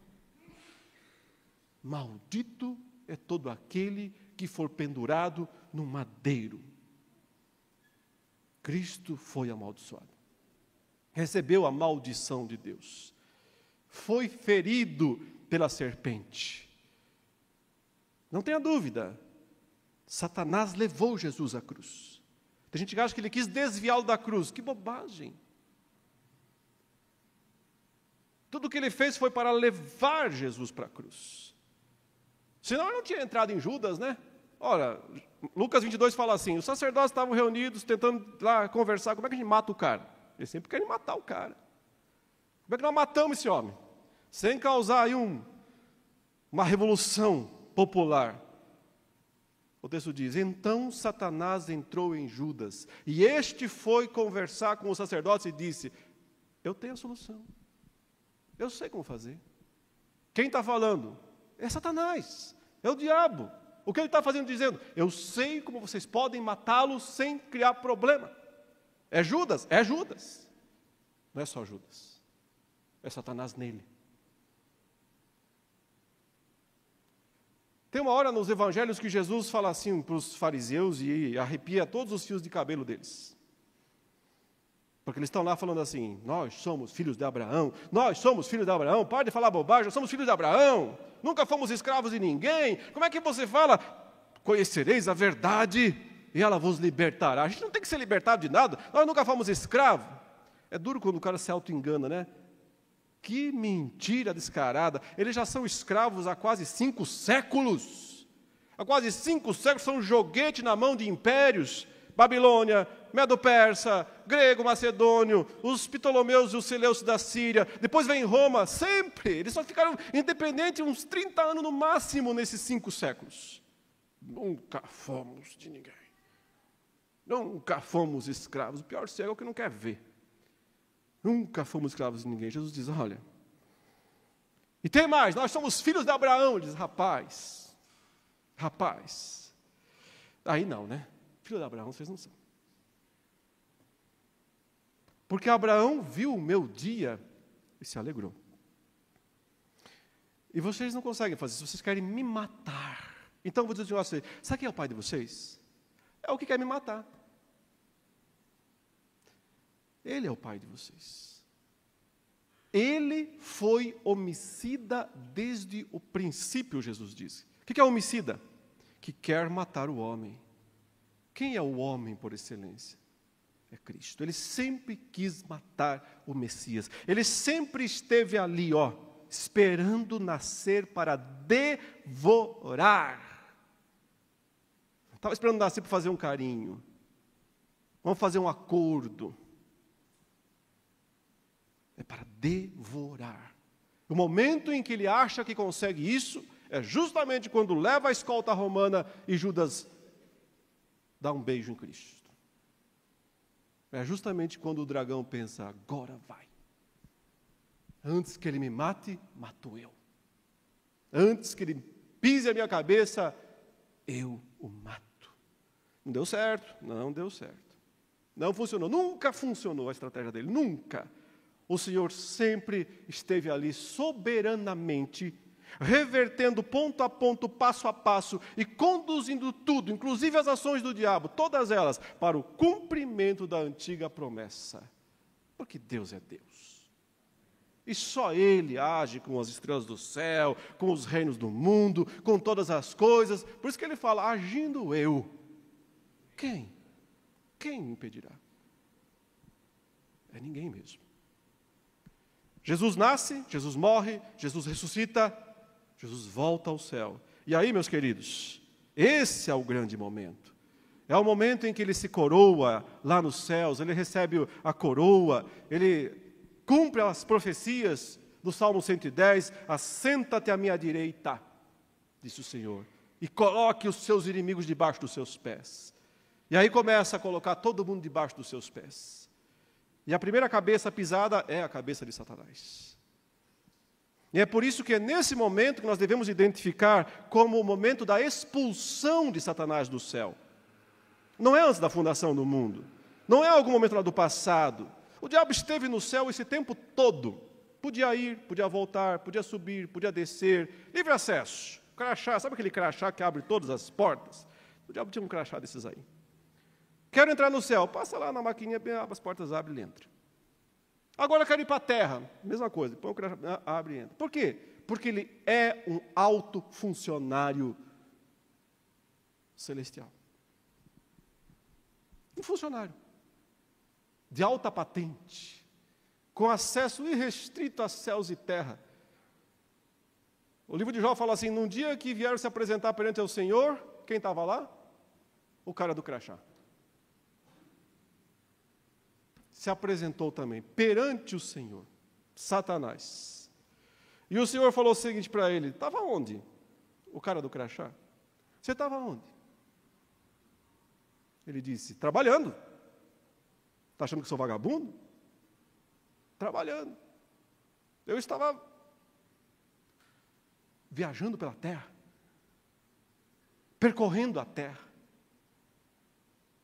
Maldito é todo aquele que for pendurado no madeiro. Cristo foi amaldiçoado. Recebeu a maldição de Deus. Foi ferido pela serpente. Não tenha dúvida, Satanás levou Jesus à cruz. Tem gente que acha que ele quis desviá-lo da cruz. Que bobagem. Tudo o que ele fez foi para levar Jesus para a cruz. Senão ele não tinha entrado em Judas, né? Ora, Lucas 22 fala assim, os sacerdotes estavam reunidos, tentando lá conversar, como é que a gente mata o cara? Eles sempre querem matar o cara. Como é que nós matamos esse homem? Sem causar aí uma revolução popular. O texto diz, então Satanás entrou em Judas, e este foi conversar com os sacerdotes e disse, eu tenho a solução. Eu sei como fazer. Quem está falando? É Satanás, é o diabo. O que ele está fazendo dizendo? Eu sei como vocês podem matá-lo sem criar problema. É Judas? É Judas. Não é só Judas. É Satanás nele. Tem uma hora nos evangelhos que Jesus fala assim para os fariseus e arrepia todos os fios de cabelo deles. Porque eles estão lá falando assim, nós somos filhos de Abraão, nós somos filhos de Abraão, pare de falar bobagem, nós somos filhos de Abraão, nunca fomos escravos de ninguém. Como é que você fala? Conhecereis a verdade e ela vos libertará. A gente não tem que ser libertado de nada, nós nunca fomos escravos. É duro quando o cara se auto-engana, né? Que mentira descarada. Eles já são escravos há quase 5 séculos. Há quase 5 séculos são joguete na mão de impérios. Babilônia, Medo-Persa, grego, macedônio, os Ptolomeus e os Seleucidos da Síria. Depois vem Roma, sempre. Eles só ficaram independentes uns 30 anos no máximo nesses 5 séculos. Nunca fomos de ninguém. Nunca fomos escravos. O pior cego é o que não quer ver. Nunca fomos escravos de ninguém. Jesus diz, olha, e tem mais, nós somos filhos de Abraão. Ele diz, rapaz, aí não, né? Filho de Abraão, vocês não são. Porque Abraão viu o meu dia e se alegrou. E vocês não conseguem fazer isso, vocês querem me matar. Então eu vou dizer a vocês, sabe quem é o pai de vocês? É o que quer me matar. Ele é o pai de vocês. Ele foi homicida desde o princípio, Jesus disse. O que é homicida? Que quer matar o homem. Quem é o homem por excelência? É Cristo. Ele sempre quis matar o Messias. Ele sempre esteve ali, esperando nascer para devorar. Não estava esperando nascer para fazer um carinho. Vamos fazer um acordo. É para devorar. O momento em que ele acha que consegue isso, é justamente quando leva a escolta romana e Judas dá um beijo em Cristo. É justamente quando o dragão pensa, agora vai. Antes que ele me mate, mato eu. Antes que ele pise a minha cabeça, eu o mato. Não deu certo, não deu certo. Não funcionou, nunca funcionou a estratégia dele, nunca. O Senhor sempre esteve ali soberanamente, revertendo ponto a ponto, passo a passo, e conduzindo tudo, inclusive as ações do diabo, todas elas, para o cumprimento da antiga promessa. Porque Deus é Deus. E só Ele age com as estrelas do céu, com os reinos do mundo, com todas as coisas. Por isso que Ele fala, agindo eu. Quem? Quem me impedirá? É ninguém mesmo. Jesus nasce, Jesus morre, Jesus ressuscita, Jesus volta ao céu. E aí, meus queridos, esse é o grande momento. É o momento em que ele se coroa lá nos céus, ele recebe a coroa, ele cumpre as profecias do Salmo 110, assenta-te à minha direita, disse o Senhor, e coloque os seus inimigos debaixo dos seus pés. E aí começa a colocar todo mundo debaixo dos seus pés. E a primeira cabeça pisada é a cabeça de Satanás. E é por isso que é nesse momento que nós devemos identificar como o momento da expulsão de Satanás do céu. Não é antes da fundação do mundo. Não é algum momento lá do passado. O diabo esteve no céu esse tempo todo. Podia ir, podia voltar, podia subir, podia descer. Livre acesso. Crachá, sabe aquele crachá que abre todas as portas? O diabo tinha um crachá desses aí. Quero entrar no céu. Passa lá na maquininha, as portas abrem e entra. Agora quero ir para a terra. Mesma coisa. Põe o crachá, abre e entra. Por quê? Porque ele é um alto funcionário celestial. Um funcionário de alta patente, com acesso irrestrito a céus e terra. O livro de Jó fala assim, num dia que vieram se apresentar perante o Senhor, quem estava lá? O cara do crachá. Se apresentou também perante o Senhor, Satanás. E o Senhor falou o seguinte para ele, estava onde? O cara do crachá. Você estava onde? Ele disse, trabalhando. Está achando que sou vagabundo? Trabalhando. Eu estava viajando pela terra, percorrendo a terra,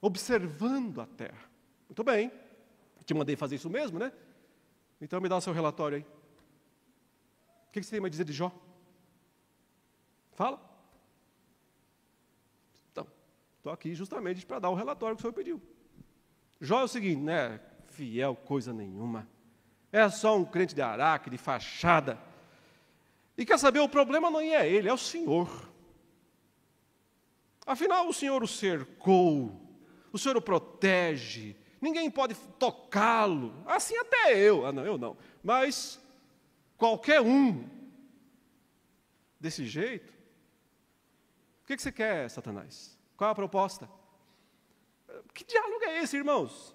observando a terra. Muito bem. Te mandei fazer isso mesmo, né? Então me dá o seu relatório aí. O que você tem a dizer de Jó? Fala. Então, estou aqui justamente para dar o relatório que o senhor pediu. Jó é o seguinte, né? fiel coisa nenhuma. É só um crente de araque, de fachada. E quer saber, o problema não é ele, é o Senhor. Afinal, o Senhor o cercou, o Senhor o protege, ninguém pode tocá-lo, assim até eu, não, eu não, mas qualquer um desse jeito. O que você quer, Satanás? Qual é a proposta? Que diálogo é esse, irmãos?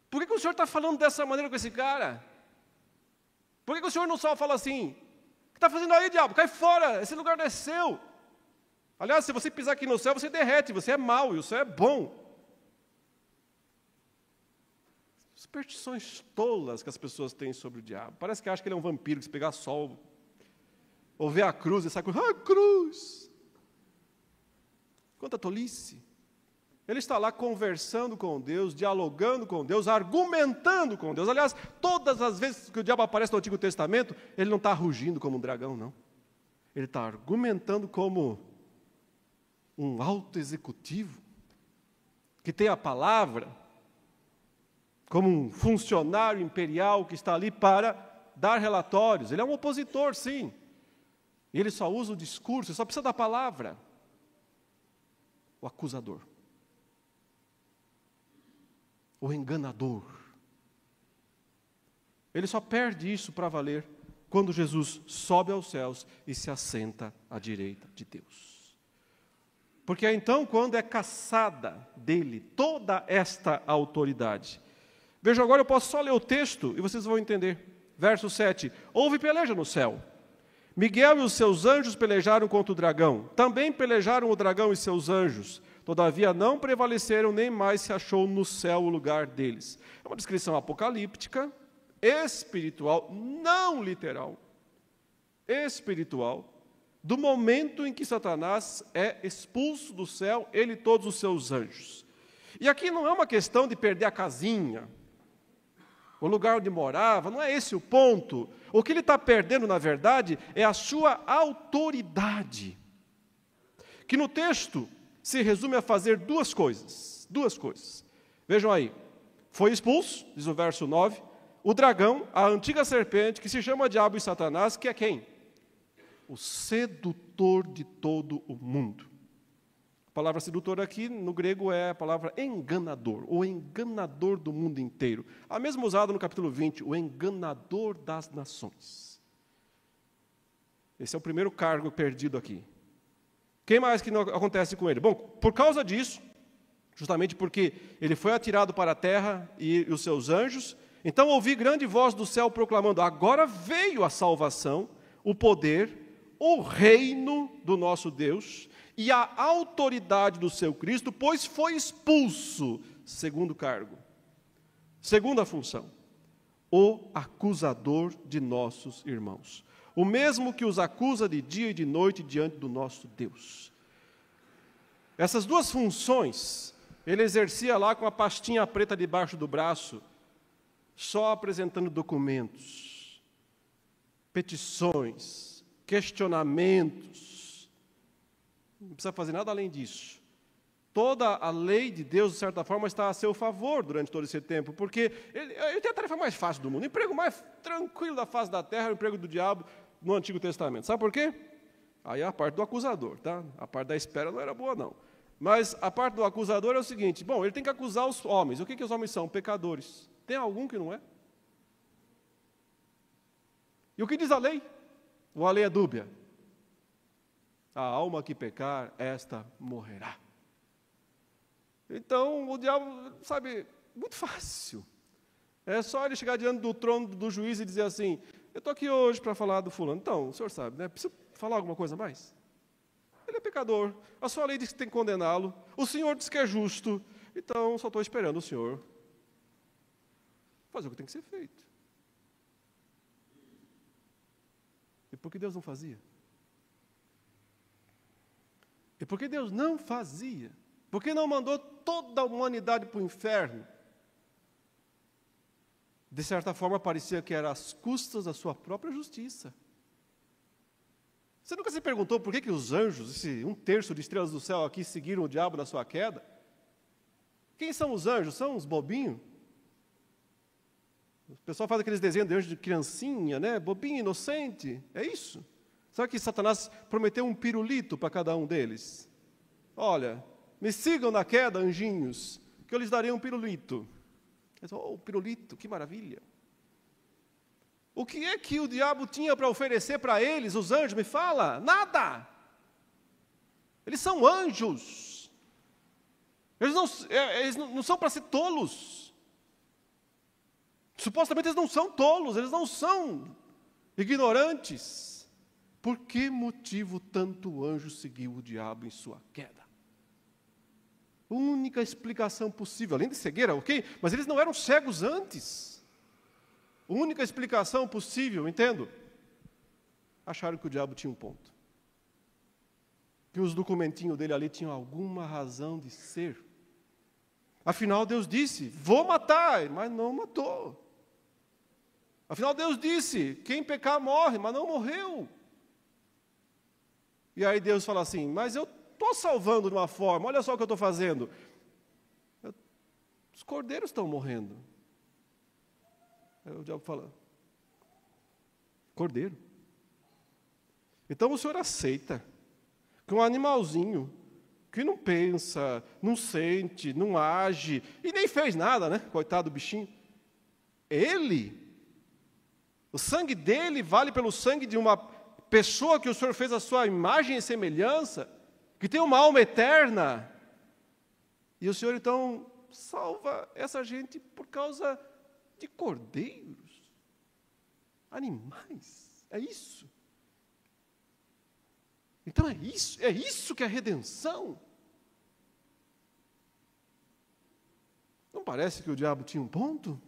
Por que o Senhor está falando dessa maneira com esse cara? Por que o Senhor não só fala assim, o que está fazendo aí, diabo? Cai fora, esse lugar não é seu. Aliás, se você pisar aqui no céu, você derrete, você é mau e o céu é bom. Superstições tolas que as pessoas têm sobre o diabo. Parece que acham que ele é um vampiro, que se pegar sol, ou vê a cruz e sai com cruz. Quanta tolice. Ele está lá conversando com Deus, dialogando com Deus, argumentando com Deus. Aliás, todas as vezes que o diabo aparece no Antigo Testamento, ele não está rugindo como um dragão, não. Ele está argumentando como um alto executivo, que tem a palavra, como um funcionário imperial que está ali para dar relatórios. Ele é um opositor, sim. E ele só usa o discurso, ele só precisa da palavra. O acusador. O enganador. Ele só perde isso para valer quando Jesus sobe aos céus e se assenta à direita de Deus. Porque é então quando é cassada dele toda esta autoridade. Veja, agora eu posso só ler o texto e vocês vão entender. Verso 7. Houve peleja no céu. Miguel e os seus anjos pelejaram contra o dragão. Também pelejaram o dragão e seus anjos. Todavia não prevaleceram, nem mais se achou no céu o lugar deles. É uma descrição apocalíptica, espiritual, não literal, espiritual, do momento em que Satanás é expulso do céu, ele e todos os seus anjos. E aqui não é uma questão de perder a casinha, o lugar onde morava, não é esse o ponto. O que ele está perdendo, na verdade, é a sua autoridade, que no texto se resume a fazer duas coisas. Vejam aí, foi expulso, diz o verso 9, o dragão, a antiga serpente, que se chama Diabo e Satanás, que é quem? O sedutor de todo o mundo. A palavra sedutor aqui, no grego, é a palavra enganador, o enganador do mundo inteiro. A mesma usada no capítulo 20, o enganador das nações. Esse é o primeiro cargo perdido aqui. Quem mais que não acontece com ele? Bom, por causa disso, justamente porque ele foi atirado para a terra e os seus anjos, então ouvi grande voz do céu proclamando, agora veio a salvação, o poder, o reino do nosso Deus e a autoridade do seu Cristo, pois foi expulso, segundo cargo. Segunda função, o acusador de nossos irmãos. O mesmo que os acusa de dia e de noite diante do nosso Deus. Essas duas funções, ele exercia lá com a pastinha preta debaixo do braço, só apresentando documentos, petições, questionamentos. Não precisa fazer nada além disso. Toda a lei de Deus, de certa forma, está a seu favor durante todo esse tempo, porque ele tem a tarefa mais fácil do mundo. O emprego mais tranquilo da face da terra é o emprego do diabo no Antigo Testamento. Sabe por quê? Aí é a parte do acusador, tá? A parte da espera não era boa, não. Mas a parte do acusador é o seguinte, bom, ele tem que acusar os homens. O que os homens são? Pecadores. Tem algum que não é? E o que diz a lei? Ou a lei é dúbia? A alma que pecar, esta morrerá. Então, o diabo, sabe, muito fácil. É só ele chegar diante do trono do juiz e dizer assim, eu estou aqui hoje para falar do fulano. Então, o senhor sabe, né? Precisa falar alguma coisa a mais? Ele é pecador, a sua lei diz que tem que condená-lo, o senhor diz que é justo, então só estou esperando o senhor fazer o que tem que ser feito. E por que Deus não fazia? E por que Deus não fazia? Por que não mandou toda a humanidade para o inferno? De certa forma, parecia que era às custas da sua própria justiça. Você nunca se perguntou por que os anjos, esse 1/3 de estrelas do céu aqui, seguiram o diabo na sua queda? Quem são os anjos? São os bobinhos? O pessoal faz aqueles desenhos de anjo de criancinha, né? Bobinho, inocente. É isso. Sabe que Satanás prometeu um pirulito para cada um deles? Olha, me sigam na queda, anjinhos, que eu lhes darei um pirulito. Eles falam, oh, pirulito, que maravilha. O que é que o diabo tinha para oferecer para eles, os anjos? Me fala, nada. Eles são anjos. Eles não são para ser tolos. Supostamente eles não são tolos, eles não são ignorantes. Por que motivo tanto anjo seguiu o diabo em sua queda? Única explicação possível, além de cegueira, ok? Mas eles não eram cegos antes. Única explicação possível, entendo? Acharam que o diabo tinha um ponto. Que os documentinhos dele ali tinham alguma razão de ser. Afinal, Deus disse, vou matar, mas não matou. Afinal, Deus disse, quem pecar morre, mas não morreu. E aí Deus fala assim, mas eu estou salvando de uma forma, olha só o que eu estou fazendo. Os cordeiros estão morrendo. Aí o diabo fala, cordeiro. Então o Senhor aceita que um animalzinho que não pensa, não sente, não age, e nem fez nada, né? Coitado do bichinho. O sangue dele vale pelo sangue de uma pessoa que o Senhor fez a sua imagem e semelhança, que tem uma alma eterna. E o Senhor, então, salva essa gente por causa de cordeiros, animais. É isso. Então é isso que é a redenção. Não parece que o diabo tinha um ponto?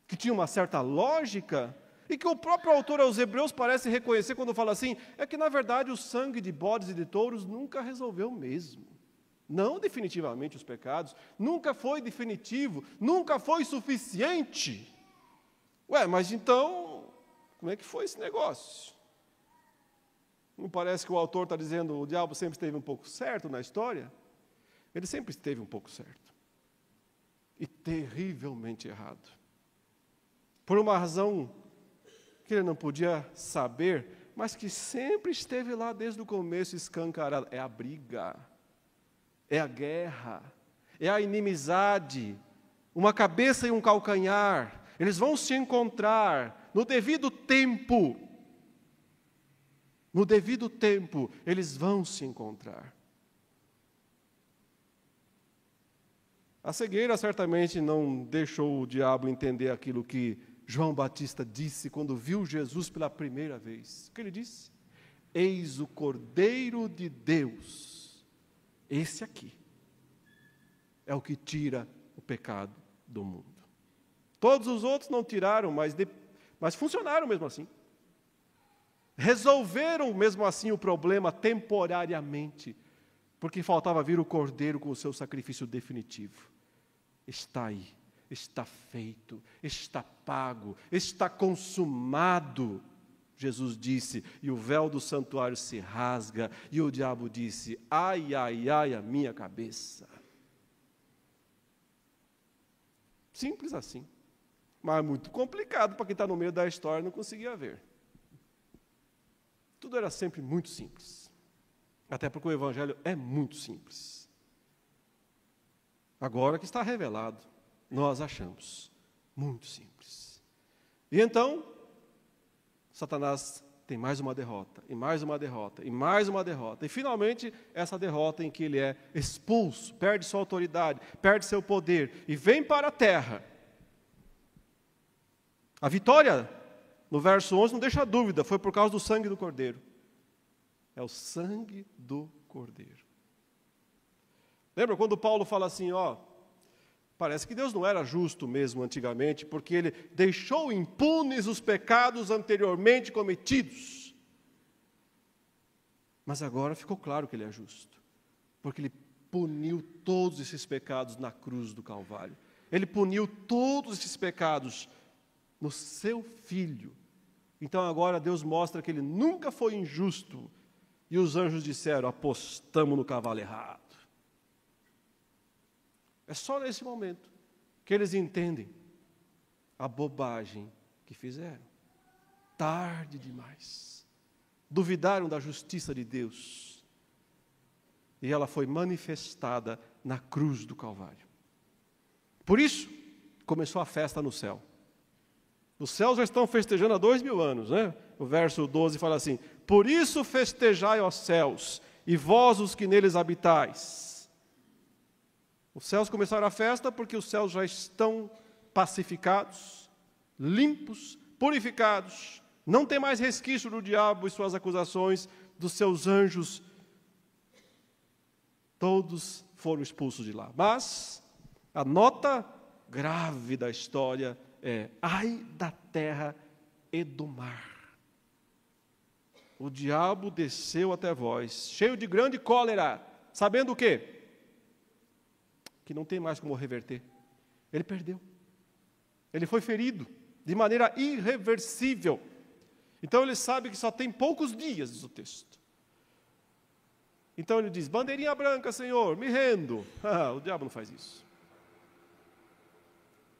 Que tinha uma certa lógica? E que o próprio autor aos Hebreus parece reconhecer quando fala assim, é que na verdade o sangue de bodes e de touros nunca resolveu mesmo. Não definitivamente os pecados, nunca foi definitivo, nunca foi suficiente. Ué, mas então, como é que foi esse negócio? Não parece que o autor está dizendo o diabo sempre esteve um pouco certo na história? Ele sempre esteve um pouco certo. E terrivelmente errado. Por uma razão que ele não podia saber, mas que sempre esteve lá desde o começo escancarada. É a briga, é a guerra, é a inimizade, uma cabeça e um calcanhar. Eles vão se encontrar no devido tempo. No devido tempo, eles vão se encontrar. A cegueira certamente não deixou o diabo entender aquilo que João Batista disse quando viu Jesus pela primeira vez. O que ele disse? Eis o Cordeiro de Deus. Esse aqui é o que tira o pecado do mundo. Todos os outros não tiraram, mas funcionaram mesmo assim. Resolveram mesmo assim o problema temporariamente, porque faltava vir o Cordeiro com o seu sacrifício definitivo. Está aí, está feito, está pago, está consumado. Jesus disse, e o véu do santuário se rasga, e o diabo disse, ai, ai, ai, a minha cabeça. Simples assim, mas muito complicado para quem está no meio da história e não conseguia ver. Tudo era sempre muito simples, até porque o Evangelho é muito simples. Agora que está revelado, nós achamos muito simples. E então, Satanás tem mais uma derrota, e mais uma derrota, e mais uma derrota. E finalmente, essa derrota em que ele é expulso, perde sua autoridade, perde seu poder, e vem para a terra. A vitória, no verso 11, não deixa dúvida, foi por causa do sangue do Cordeiro. É o sangue do Cordeiro. Lembra quando Paulo fala assim, parece que Deus não era justo mesmo antigamente, porque ele deixou impunes os pecados anteriormente cometidos. Mas agora ficou claro que ele é justo, porque ele puniu todos esses pecados na cruz do Calvário. Ele puniu todos esses pecados no seu Filho. Então agora Deus mostra que ele nunca foi injusto. E os anjos disseram, apostamos no cavalo errado. É só nesse momento que eles entendem a bobagem que fizeram. Tarde demais. Duvidaram da justiça de Deus. E ela foi manifestada na cruz do Calvário. Por isso, começou a festa no céu. Os céus já estão festejando há 2000 anos, né? O verso 12 fala assim: por isso festejai, ó céus, e vós os que neles habitais. Os céus começaram a festa porque os céus já estão pacificados, limpos, purificados. Não tem mais resquício do diabo e suas acusações, dos seus anjos. Todos foram expulsos de lá. Mas a nota grave da história é: ai da terra e do mar. O diabo desceu até vós, cheio de grande cólera, sabendo o quê? Que não tem mais como reverter. Ele perdeu. Ele foi ferido de maneira irreversível. Então ele sabe que só tem poucos dias, diz o texto. Então ele diz: bandeirinha branca, Senhor, me rendo. O diabo não faz isso.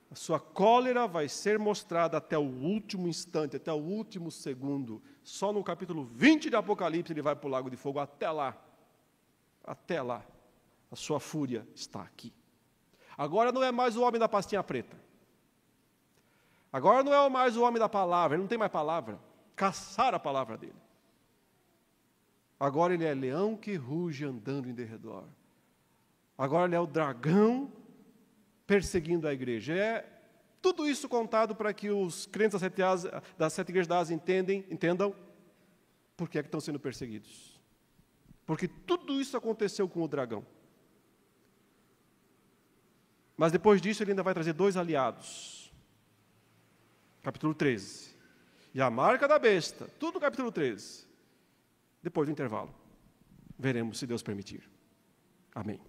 A sua cólera vai ser mostrada até o último instante, até o último segundo. Só no capítulo 20 de Apocalipse ele vai para o lago de fogo. Até lá, a sua fúria está aqui. Agora não é mais o homem da pastinha preta. Agora não é mais o homem da palavra, ele não tem mais palavra. Caçaram a palavra dele. Agora ele é leão que ruge andando em derredor. Agora ele é o dragão perseguindo a igreja. É tudo isso contado para que os crentes das 7 igrejas da Ásia entendam por que é que estão sendo perseguidos. Porque tudo isso aconteceu com o dragão. Mas depois disso ele ainda vai trazer 2 aliados. Capítulo 13. E a marca da besta, tudo no capítulo 13. Depois do intervalo, veremos se Deus permitir. Amém.